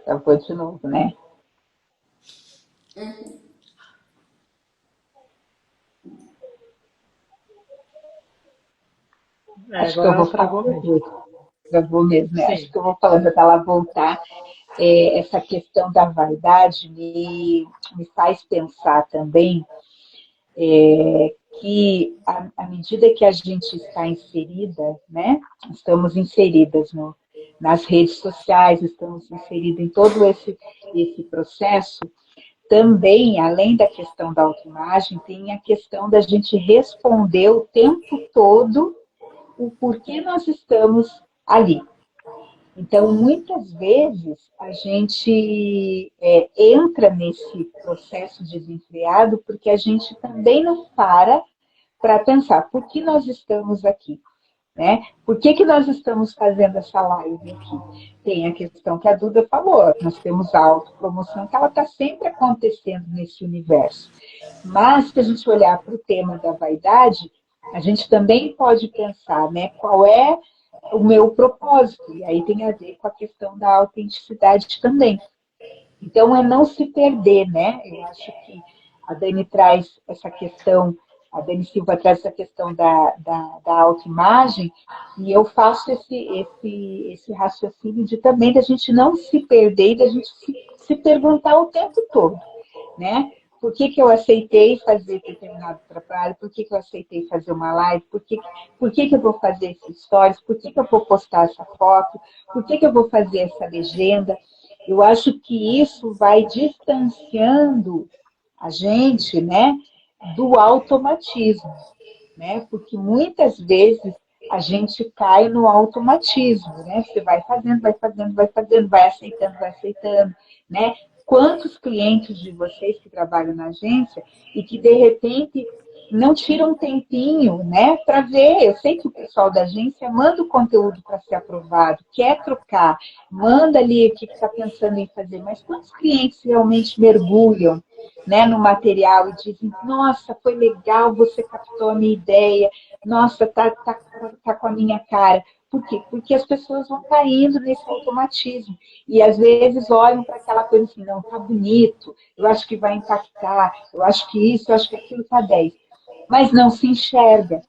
Travou de novo, né? Acho que eu vou falar. Travou mesmo, né? Acho que eu vou falando até ela voltar. Essa questão da vaidade me faz pensar também que à medida que a gente está inserida, né? Estamos inseridas nas redes sociais, estamos inseridas em todo esse processo, também, além da questão da autoimagem, tem a questão da gente responder o tempo todo o porquê nós estamos ali. Então, muitas vezes, a gente entra nesse processo desenfreado porque a gente também não para pensar por que nós estamos aqui, né? Por que nós estamos fazendo essa live aqui? Tem a questão que a Duda falou, nós temos a autopromoção, que ela está sempre acontecendo nesse universo. Mas, se a gente olhar para o tema da vaidade, a gente também pode pensar, né? Qual é o meu propósito? E aí tem a ver com a questão da autenticidade também. Então, é não se perder, né? Eu acho que a Dani traz essa questão, a Dani Silva traz essa questão da autoimagem, e eu faço esse raciocínio de também da gente não se perder e da gente se perguntar o tempo todo, né? Por que eu aceitei fazer determinado trabalho? Por que eu aceitei fazer uma live? Por que eu vou fazer esses stories? Por que eu vou postar essa foto? Por que eu vou fazer essa legenda? Eu acho que isso vai distanciando a gente, né, do automatismo, né? Porque muitas vezes a gente cai no automatismo, né? Você vai fazendo, vai fazendo, vai fazendo, vai aceitando, né? Quantos clientes de vocês que trabalham na agência e que, de repente, não tiram um tempinho, né, para ver? Eu sei que o pessoal da agência manda o conteúdo para ser aprovado, quer trocar, manda ali o que está pensando em fazer, mas quantos clientes realmente mergulham, né, no material e dizem, nossa, foi legal, você captou a minha ideia, nossa, tá com a minha cara. Por quê? Porque as pessoas vão caindo nesse automatismo. E às vezes olham para aquela coisa assim, não, tá bonito, eu acho que vai impactar, eu acho que isso, eu acho que aquilo tá 10. Mas não se enxerga,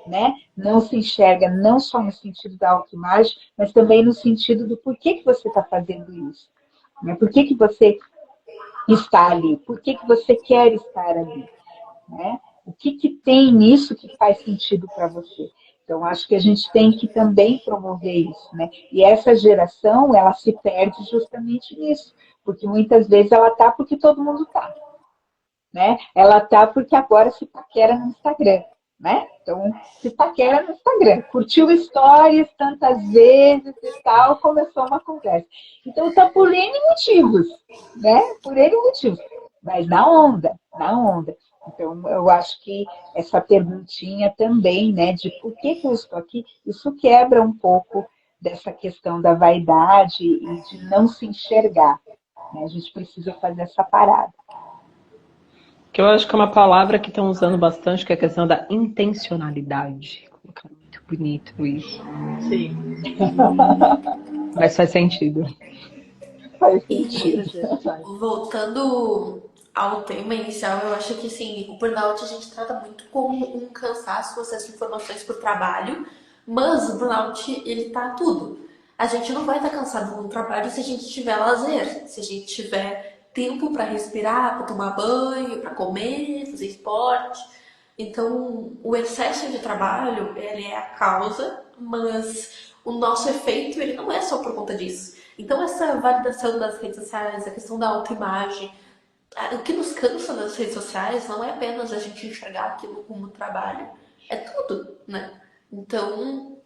né? Não se enxerga não só no sentido da autoimagem, mas também no sentido do porquê que você está fazendo isso. Né? Por que você está ali? Por que você quer estar ali? Né? O que tem nisso que faz sentido para você? Então, acho que a gente tem que também promover isso, né? E essa geração, ela se perde justamente nisso, porque muitas vezes ela tá porque todo mundo tá, né? Ela tá porque agora se paquera no Instagram, né? Então, se paquera no Instagram, curtiu stories tantas vezes e tal, começou uma conversa. Então, tá por N motivos, né? Por N motivos, mas na onda, na onda. Então, eu acho que essa perguntinha também, né, de por que eu estou aqui, isso quebra um pouco dessa questão da vaidade e de não se enxergar. Né? A gente precisa fazer essa parada. Que eu acho que é uma palavra que estão usando bastante, que é a questão da intencionalidade. Colocaram muito bonito isso. Sim. Mas faz sentido. Faz E sentido. voltando ao tema inicial, eu acho que assim, o burnout a gente trata muito como um cansaço, acesso de informações por trabalho, mas o burnout, ele tá tudo. A gente não vai estar cansado no trabalho se a gente tiver lazer, se a gente tiver tempo para respirar, para tomar banho, para comer, fazer esporte. Então, o excesso de trabalho, ele é a causa, mas o nosso efeito, ele não é só por conta disso. Então, essa validação das redes sociais, a questão da autoimagem, o que nos cansa nas redes sociais não é apenas a gente enxergar aquilo como trabalho, é tudo, né? Então,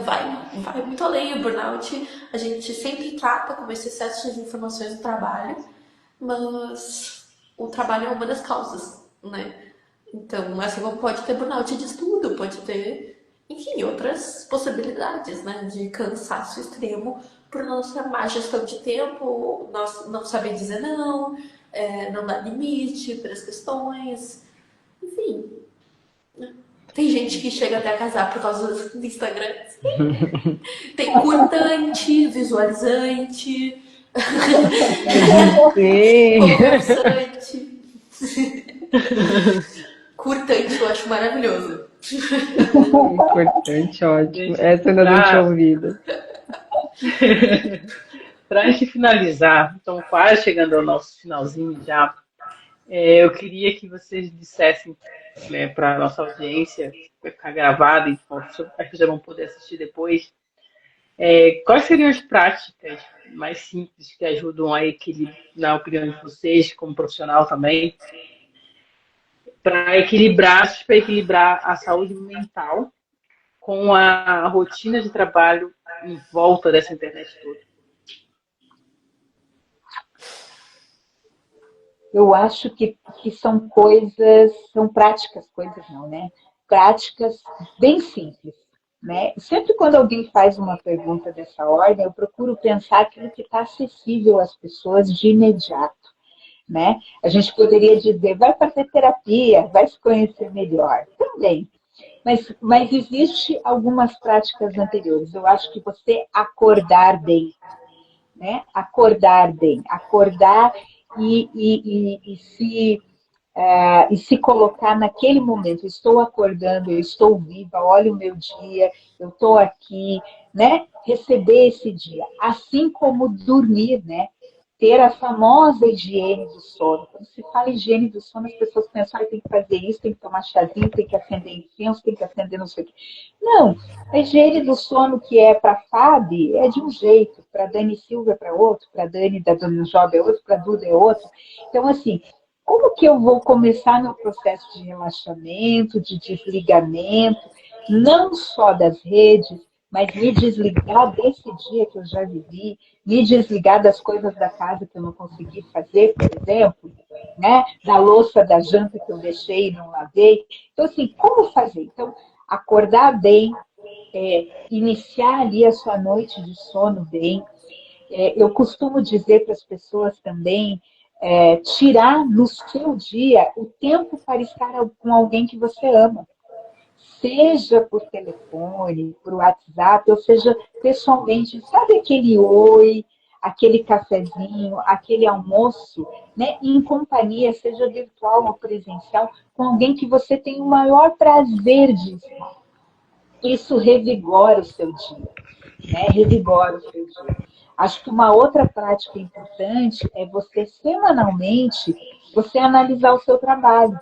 vai muito além. O burnout, a gente sempre trata como esse excesso de informações no trabalho, mas o trabalho é uma das causas, né? Então, assim como pode ter burnout de estudo, pode ter, enfim, outras possibilidades, né? De cansaço extremo por nossa má gestão de tempo, não saber dizer não, não dar limite para as questões, enfim. Tem gente que chega até a casar por causa do Instagram. Tem curtante, visualizante, Sim. conversante. Curtante, eu acho maravilhoso. Importante, ótimo. Essa eu ainda não tinha ouvido. Para a gente finalizar, estamos quase chegando ao nosso finalzinho já. Eu queria que vocês dissessem, né, para a nossa audiência, vai ficar gravado e as pessoas vão poder assistir depois, quais seriam as práticas mais simples que ajudam a equilibrar, na opinião de vocês, como profissional também, para equilibrar a saúde mental com a rotina de trabalho em volta dessa internet toda? Eu acho que são coisas, são práticas, coisas não, né? Práticas bem simples, né? Sempre quando alguém faz uma pergunta dessa ordem, eu procuro pensar aquilo que está acessível às pessoas de imediato, né? A gente poderia dizer, vai fazer terapia, vai se conhecer melhor, também. Mas existe algumas práticas anteriores. Eu acho que você acordar bem, né? Acordar bem, acordar e se colocar naquele momento. Estou acordando, eu estou viva, olha o meu dia, eu estou aqui, né? Receber esse dia, assim como dormir, né? Ter a famosa higiene do sono. Quando se fala em higiene do sono, as pessoas pensam, tem que fazer isso, tem que tomar chazinho, tem que acender incenso, tem que acender não sei o quê. Não, a higiene do sono que é para a Fábio é de um jeito, para a Dani Silva é para outro, para a Dani da Dona Job é outro, para a Duda é outro. Então, assim, como que eu vou começar meu processo de relaxamento, de desligamento, não só das redes, mas me desligar desse dia que eu já vivi, me desligar das coisas da casa que eu não consegui fazer, por exemplo, né? Da louça da janta que eu deixei e não lavei. Então, assim, como fazer? Então, acordar bem, iniciar ali a sua noite de sono bem. Eu costumo dizer para as pessoas também, tirar no seu dia o tempo para estar com alguém que você ama. Seja por telefone, por WhatsApp, ou seja pessoalmente. Sabe aquele oi, aquele cafezinho, aquele almoço, né, em companhia, seja virtual ou presencial, com alguém que você tem o maior prazer de estar. Isso revigora o seu dia, né? Revigora o seu dia. Acho que uma outra prática importante é você, semanalmente, você analisar o seu trabalho,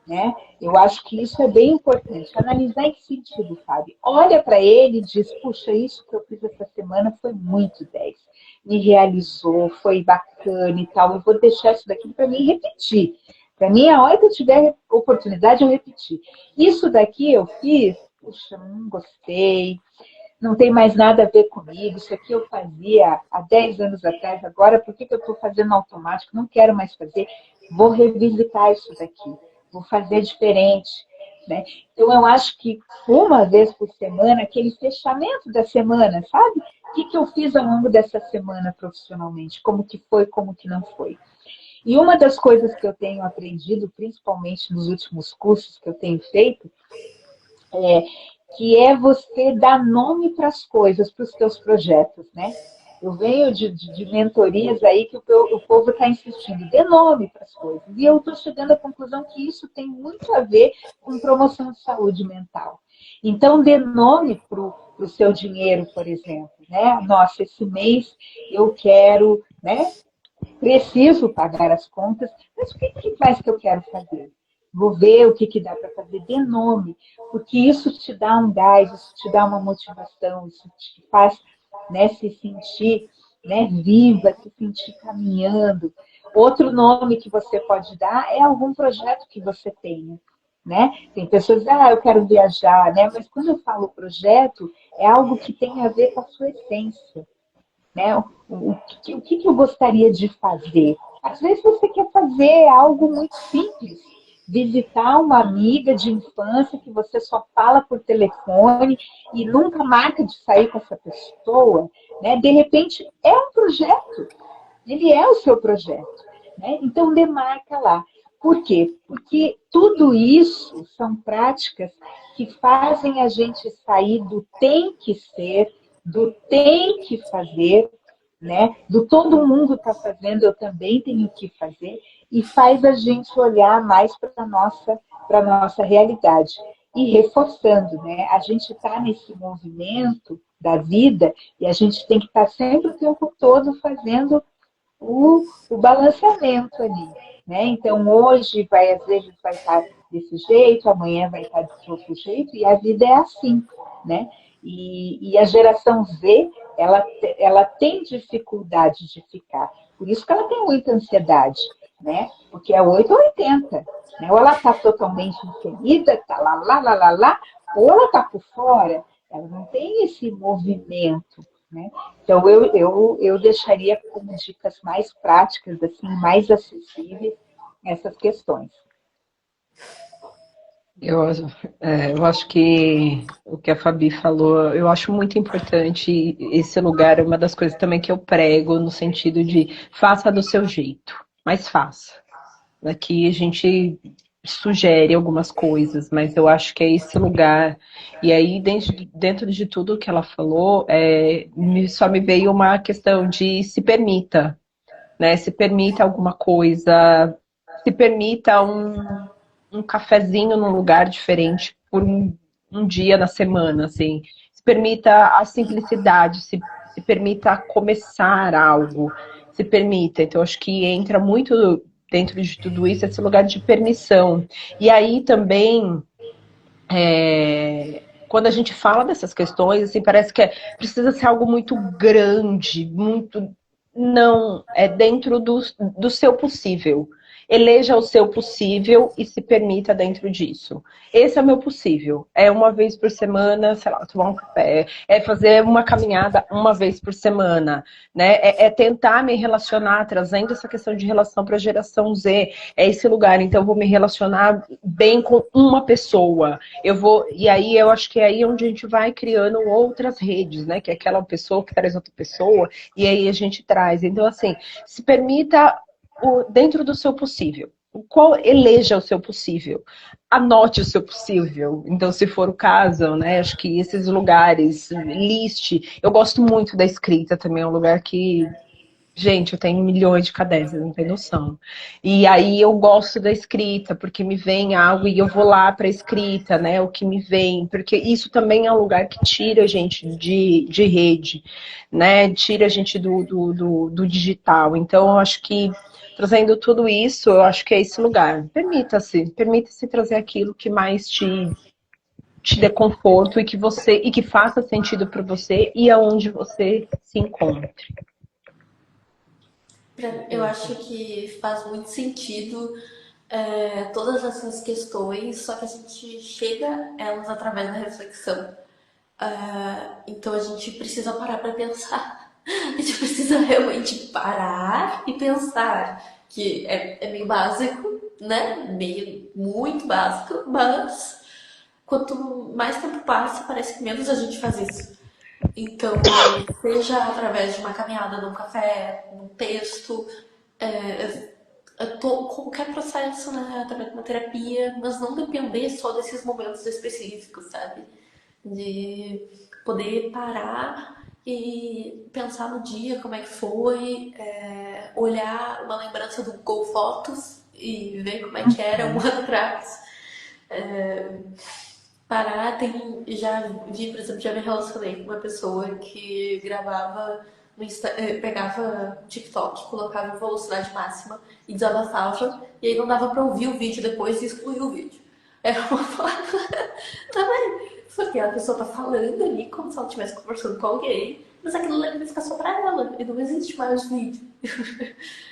né? Eu acho que isso é bem importante. Analisar em que sentido, Fábio? Olha para ele e diz, puxa, isso que eu fiz essa semana foi muito 10. Me realizou, foi bacana e tal. Eu vou deixar isso daqui para mim repetir. Para mim, a hora que eu tiver oportunidade, eu repetir. Isso daqui eu fiz, puxa, não gostei, não tem mais nada a ver comigo, isso aqui eu fazia há 10 anos atrás, agora por que eu estou fazendo automático? Não quero mais fazer, vou revisitar isso daqui, vou fazer diferente. Né? Então, eu acho que uma vez por semana, aquele fechamento da semana, sabe? O que eu fiz ao longo dessa semana profissionalmente? Como que foi, como que não foi? E uma das coisas que eu tenho aprendido, principalmente nos últimos cursos que eu tenho feito, que é você dar nome para as coisas, para os teus projetos, né? Eu venho de mentorias aí que o povo está insistindo, dê nome para as coisas. E eu estou chegando à conclusão que isso tem muito a ver com promoção de saúde mental. Então, dê nome para o seu dinheiro, por exemplo, né? Nossa, esse mês eu quero, né? Preciso pagar as contas, mas o que mais que eu quero fazer? Vou ver o que dá para fazer, de nome, porque isso te dá um gás, isso te dá uma motivação, isso te faz, né, se sentir, né, viva, se sentir caminhando. Outro nome que você pode dar é algum projeto que você tenha. Né? Tem pessoas que dizem, eu quero viajar, né? Mas quando eu falo projeto, é algo que tem a ver com a sua essência. Né? O que eu gostaria de fazer? Às vezes você quer fazer algo muito simples, visitar uma amiga de infância que você só fala por telefone e nunca marca de sair com essa pessoa, né? De repente é um projeto, ele é o seu projeto, né? Então demarca lá. Por quê? Porque tudo isso são práticas que fazem a gente sair do tem que ser, do tem que fazer, né? Do todo mundo está fazendo, eu também tenho que fazer, e faz a gente olhar mais para a nossa realidade. E reforçando, né? A gente está nesse movimento da vida e a gente tem que estar sempre o tempo todo fazendo o balanceamento ali. Né? Então, hoje, às vezes, vai estar desse jeito, amanhã vai estar de outro jeito, e a vida é assim. Né? E a geração Z, ela tem dificuldade de ficar. Por isso que ela tem muita ansiedade, né? Porque é 8 ou 80. Né? Ou ela está totalmente inserida, está lá, ou ela está por fora. Ela não tem esse movimento. Né? Então, eu deixaria como dicas mais práticas, assim, mais acessíveis, essas questões. Eu acho que o que a Fabi falou, eu acho muito importante esse lugar, é uma das coisas também que eu prego, no sentido de faça do seu jeito, mas faça. Aqui a gente sugere algumas coisas, mas eu acho que é esse lugar. E aí, dentro de tudo que ela falou, só me veio uma questão de se permita, né? Se permita alguma coisa, se permita um cafezinho num lugar diferente por um dia na semana, assim. Se permita a simplicidade, se permita começar algo, se permita. Então, acho que entra muito dentro de tudo isso esse lugar de permissão. E aí também, quando a gente fala dessas questões, assim, parece que precisa ser algo muito grande, muito... Não, é dentro do seu possível. eleja o seu possível e se permita dentro disso. Esse é o meu possível. É uma vez por semana, sei lá, tomar um café. É fazer uma caminhada uma vez por semana, né? É tentar me relacionar, trazendo essa questão de relação para a geração Z. É esse lugar. Então, eu vou me relacionar bem com uma pessoa. E aí eu acho que é aí onde a gente vai criando outras redes, né? Que é aquela pessoa que traz outra pessoa, e aí a gente traz. Então, assim, se permita dentro do seu possível. Qual eleja o seu possível? Anote o seu possível. Então, se for o caso, né? Acho que esses lugares, liste. Eu gosto muito da escrita também, é um lugar que, gente, eu tenho milhões de cadernos, não tem noção. E aí eu gosto da escrita, porque me vem algo e eu vou lá para a escrita, né? O que me vem, porque isso também é um lugar que tira a gente de rede, né? Tira a gente do digital. Então, eu acho que trazendo tudo isso, eu acho que é esse lugar. Permita-se trazer aquilo que mais te dê conforto e que faça sentido para você e aonde você se encontre. Eu acho que faz muito sentido todas essas questões, só que a gente chega a elas através da reflexão. Então a gente precisa parar para pensar. A gente precisa realmente parar e pensar, que é meio básico, né? Meio muito básico, mas quanto mais tempo passa, parece que menos a gente faz isso. Então, seja através de uma caminhada num café, num texto, qualquer processo, né? Através de uma terapia, mas não depender só desses momentos específicos, sabe? De poder parar e pensar no dia, como é que foi, olhar uma lembrança do Google Fotos e ver como é que era um ano atrás. Parar, já vi, por exemplo, já me relacionei com uma pessoa que gravava pegava o TikTok, colocava em velocidade máxima e desabafava, e aí não dava pra ouvir o vídeo depois e excluir o vídeo. Era uma forma também, porque a pessoa tá falando ali como se ela estivesse conversando com alguém, mas aquilo ali vai ficar só pra ela, e não existe mais vídeo.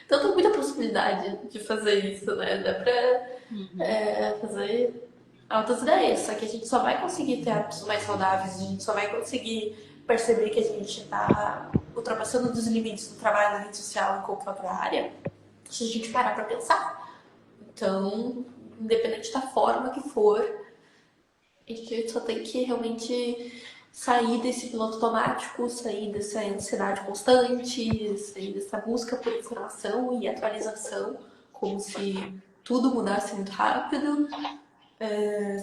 Então tem muita possibilidade de fazer isso, né? Dá pra fazer altas ideias, só que a gente só vai conseguir ter hábitos mais saudáveis, a gente só vai conseguir perceber que a gente está ultrapassando os limites do trabalho, da rede social em qualquer outra área, se a gente parar para pensar. Então, independente da forma que for, a gente só tem que realmente sair desse piloto automático, sair dessa ansiedade constante, sair dessa busca por informação e atualização, como se tudo mudasse muito rápido.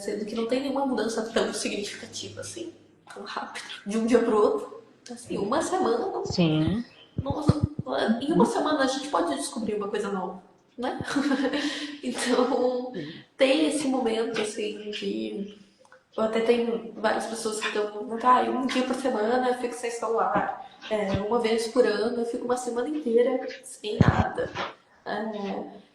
Sendo que não tem nenhuma mudança tão significativa assim, tão rápido, de um dia pro outro. Assim, uma semana não. Sim. Em uma semana a gente pode descobrir uma coisa nova, né? Então, tem esse momento assim de. Eu até tenho várias pessoas que estão um dia por semana eu fico sem celular. Uma vez por ano eu fico uma semana inteira sem nada.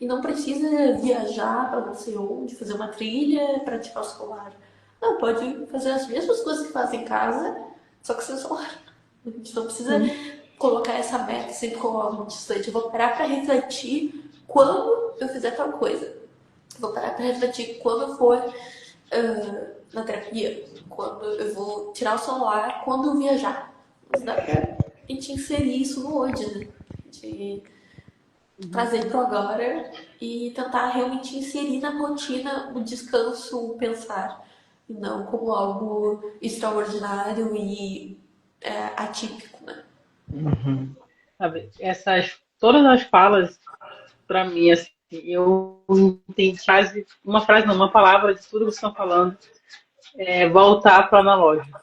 E não precisa viajar para não sei onde, fazer uma trilha para ativar o celular. Não, pode fazer as mesmas coisas que faz em casa, só que sem celular. A gente não precisa colocar essa meta sempre como algo distante. Eu vou parar para refletir quando eu fizer tal coisa. Vou parar para refletir quando eu for na terapia, quando eu vou tirar o celular, quando eu viajar. Mas dá pra gente inserir isso no hoje, né? De trazer pro agora e tentar realmente inserir na rotina o descanso, o pensar, e não como algo extraordinário e atípico, né? Sabe, todas as falas, para mim, assim, eu entendi uma palavra de tudo que vocês estão falando, voltar para o analógico.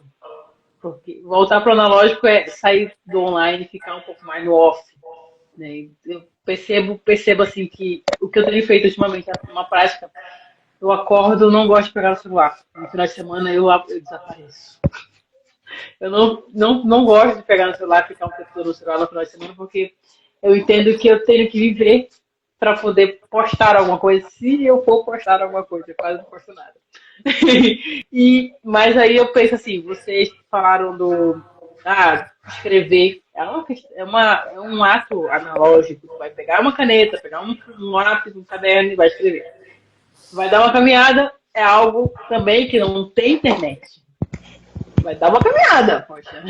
Porque voltar para o analógico é sair do online e ficar um pouco mais no off. Né? Eu percebo assim que o que eu tenho feito ultimamente é uma prática. Eu acordo, não gosto de pegar o celular. No final de semana eu desapareço. Eu não gosto de pegar no celular, ficar um tempo todo no celular no final de semana, porque eu entendo que eu tenho que viver para poder postar alguma coisa. Se eu for postar alguma coisa, eu quase não posto nada. Mas aí eu penso assim, vocês falaram escrever. É um ato analógico. Tu vai pegar uma caneta, pegar um lápis, um caderno e vai escrever. Vai dar uma caminhada, é algo também que não tem internet. Vai dar uma caminhada, poxa.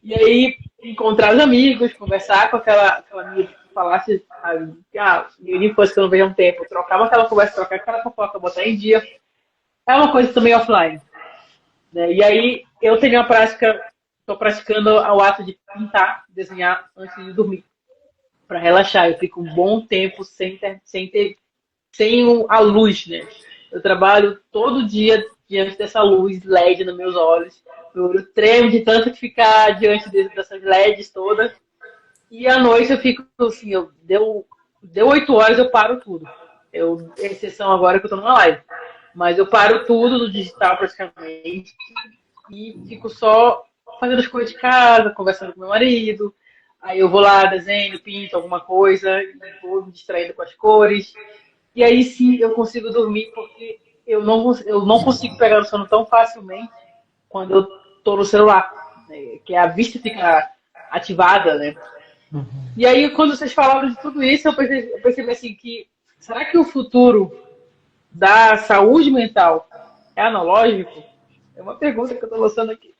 E aí, encontrar os amigos, conversar com aquela amiga que falasse, depois que eu não vejo há um tempo, trocava aquela conversa, trocar aquela fofoca, botar em dia. É uma coisa também offline. Né? E aí, eu tenho uma prática, estou praticando o ato de pintar, desenhar antes de dormir, para relaxar. Eu fico um bom tempo sem a luz, né? Eu trabalho todo dia diante dessa luz LED nos meus olhos. Meu olho treme de tanto que ficar diante dessas LEDs todas. E à noite eu fico assim, deu 8 horas, eu paro tudo. Exceção agora que eu tô numa live. Mas eu paro tudo do digital praticamente e fico só fazendo as coisas de casa, conversando com meu marido. Aí eu vou lá, desenho, pinto alguma coisa, vou me distraindo com as cores. E aí sim eu consigo dormir, porque eu não consigo pegar o sono tão facilmente quando eu tô no celular, né? Que a vista fica ativada, né? Uhum. E aí, quando vocês falaram de tudo isso, eu percebi assim que será que o futuro da saúde mental é analógico? É uma pergunta que eu estou lançando aqui.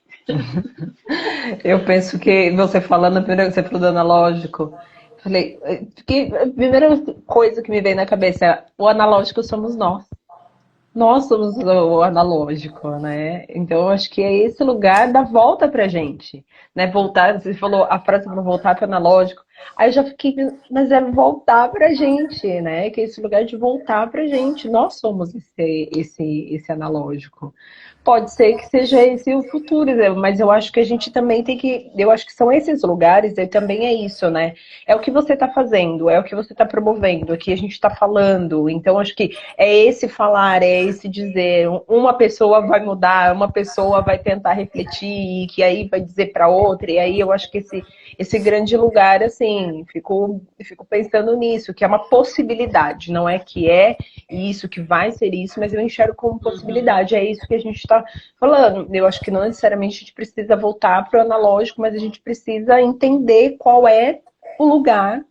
Eu penso que você falando, primeiro que você falou do analógico, falei, que a primeira coisa que me veio na cabeça é o analógico somos nós. Nós somos o analógico, né? Então, eu acho que é esse lugar da volta pra gente, né? Voltar, você falou a frase para voltar para o analógico. Aí eu já fiquei, mas é voltar pra gente, né? Que é esse lugar de voltar pra gente. Nós somos esse analógico. Pode ser que seja esse o futuro, mas eu acho que a gente também tem que. Eu acho que são esses lugares, e também é isso, né? É o que você está fazendo, é o que você está promovendo, é o que a gente está falando. Então, acho que é esse falar, é esse dizer. Uma pessoa vai mudar, uma pessoa vai tentar refletir, que aí vai dizer para outra, e aí eu acho que esse grande lugar, assim, fico pensando nisso, que é uma possibilidade, não é que é isso, que vai ser isso, mas eu enxergo como possibilidade, é isso que a gente está falando. Eu acho que não necessariamente a gente precisa voltar para o analógico, mas a gente precisa entender qual é o lugar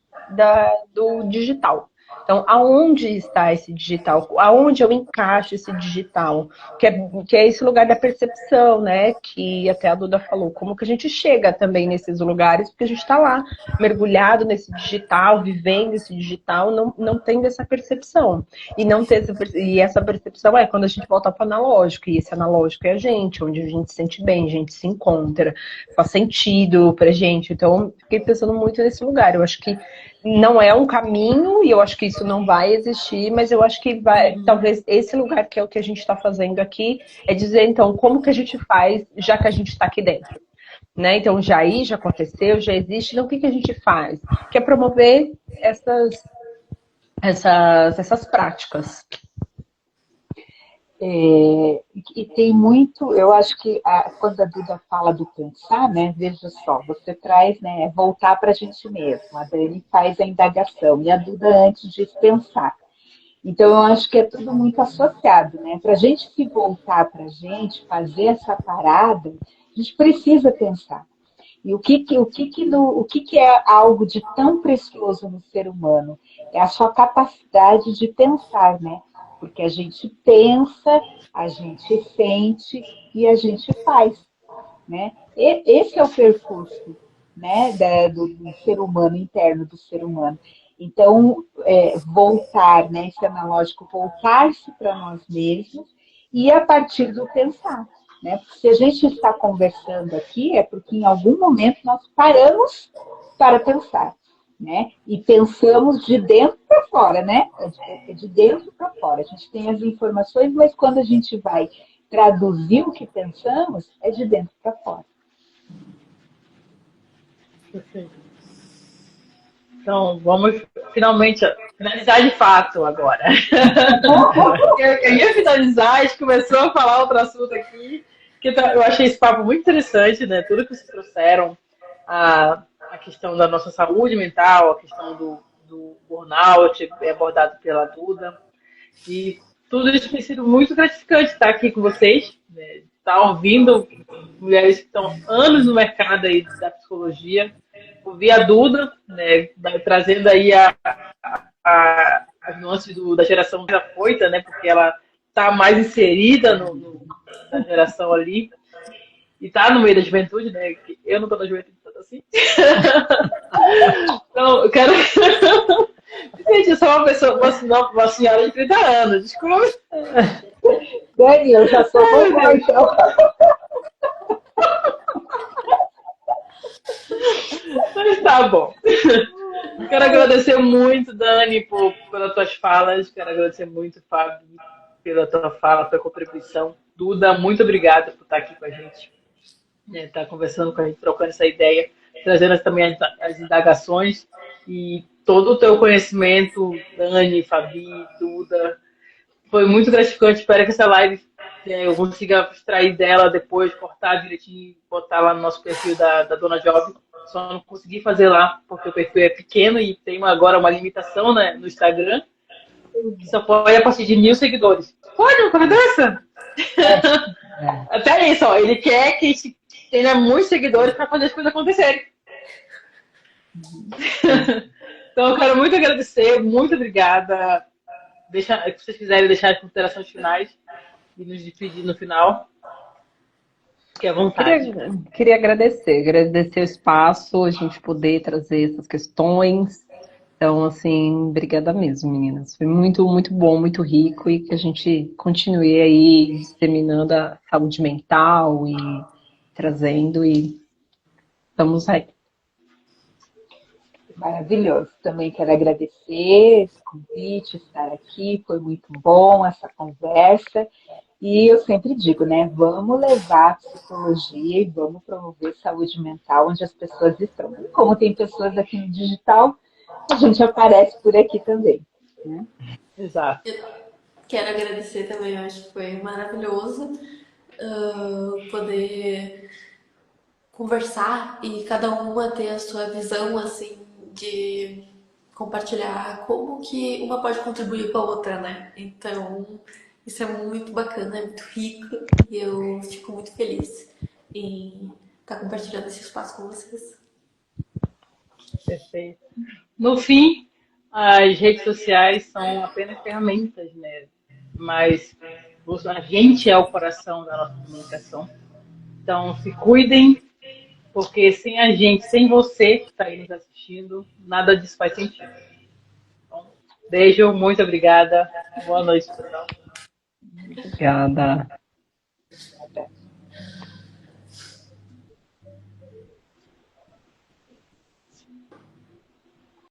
do digital. Então, aonde está esse digital? Aonde eu encaixo esse digital? Que é esse lugar da percepção, né? Que até a Duda falou. Como que a gente chega também nesses lugares? Porque a gente está lá, mergulhado nesse digital, vivendo esse digital, não tendo essa percepção. E essa percepção é quando a gente volta para o analógico. E esse analógico é a gente, onde a gente se sente bem, a gente se encontra, faz sentido pra gente. Então, fiquei pensando muito nesse lugar. Eu acho que não é um caminho, e eu acho que isso não vai existir, mas eu acho que vai, talvez esse lugar que é o que a gente está fazendo aqui, é dizer, então, como que a gente faz, já que a gente está aqui dentro, né? Então, já aconteceu, já existe, então o que a gente faz? Que é promover essas práticas. E tem muito, eu acho que quando a Duda fala do pensar, né, veja só, você traz, né, voltar para a gente mesmo, a Dani faz a indagação, e a Duda antes diz pensar. Então, eu acho que é tudo muito associado, né? Para a gente se voltar para a gente, fazer essa parada, a gente precisa pensar. E o que é algo de tão precioso no ser humano? É a sua capacidade de pensar, né? Porque a gente pensa, a gente sente e a gente faz, né? Esse é o percurso, né, do ser humano, interno do ser humano. Então, voltar, né, esse analógico, voltar-se para nós mesmos e a partir do pensar. Né? Porque se a gente está conversando aqui, é porque em algum momento nós paramos para pensar. Né? E pensamos de dentro para fora, né? É de dentro para fora. A gente tem as informações, mas quando a gente vai traduzir o que pensamos, é de dentro para fora. Perfeito. Então, vamos finalmente finalizar de fato agora. Eu ia finalizar, a gente começou a falar outro assunto aqui, que eu achei esse papo muito interessante, né? Tudo que vocês trouxeram, a questão da nossa saúde mental, a questão do burnout, abordado pela Duda. E tudo isso tem sido muito gratificante estar aqui com vocês, né? Estar ouvindo mulheres que estão anos no mercado aí da psicologia. Ouvi a Duda, né, trazendo aí as nuances da geração já foita, né, porque ela está mais inserida na geração ali e está no meio da juventude, né, que eu não estou na juventude tanto assim. Então, eu quero... Gente, eu sou uma senhora de 30 anos, desculpa. Dani, eu já sou vovó, então. Mas tá bom. Quero agradecer muito, Dani, pelas tuas falas. Quero agradecer muito, Fábio, pela tua fala, tua contribuição. Duda, muito obrigada por estar aqui com a gente, né, estar conversando com a gente, trocando essa ideia, trazendo também as indagações e todo o teu conhecimento, Dani, Fabi, Duda. Foi muito gratificante. Espero que essa live eu consiga extrair dela depois, cortar direitinho, botar lá no nosso perfil da Dona Job. Só não consegui fazer lá, porque o perfil é pequeno e tem agora uma limitação, né, no Instagram. Só pode a partir de 1.000 seguidores. Pode uma coisa dessa? Até isso, ó, ele quer que a gente tenha muitos seguidores para fazer as coisas acontecerem. Então, eu quero muito agradecer, muito obrigada. Se vocês quiserem deixar as considerações finais e nos despedir no final, fique à vontade. Queria agradecer o espaço, a gente poder trazer essas questões. Então, assim, obrigada mesmo, meninas. Foi muito, muito bom, muito rico e que a gente continue aí disseminando a saúde mental e trazendo e estamos aí. Maravilhoso. Também quero agradecer esse convite, estar aqui. Foi muito bom essa conversa. E eu sempre digo, né? Vamos levar a psicologia e vamos promover saúde mental onde as pessoas estão. E como tem pessoas aqui no digital, a gente aparece por aqui também. Né? Exato. Eu quero agradecer também, eu acho que foi maravilhoso poder conversar e cada uma ter a sua visão, assim, de compartilhar como que uma pode contribuir com a outra, né? Então, isso é muito bacana, é muito rico e eu fico muito feliz em estar compartilhando esse espaço com vocês. Perfeito. No fim, as redes sociais são apenas ferramentas, né? Mas a gente é o coração da nossa comunicação. Então, se cuidem, porque sem a gente, sem você que está aí nos assistindo, nada disso faz sentido. Então, beijo, muito obrigada. Boa noite, pessoal. Obrigada.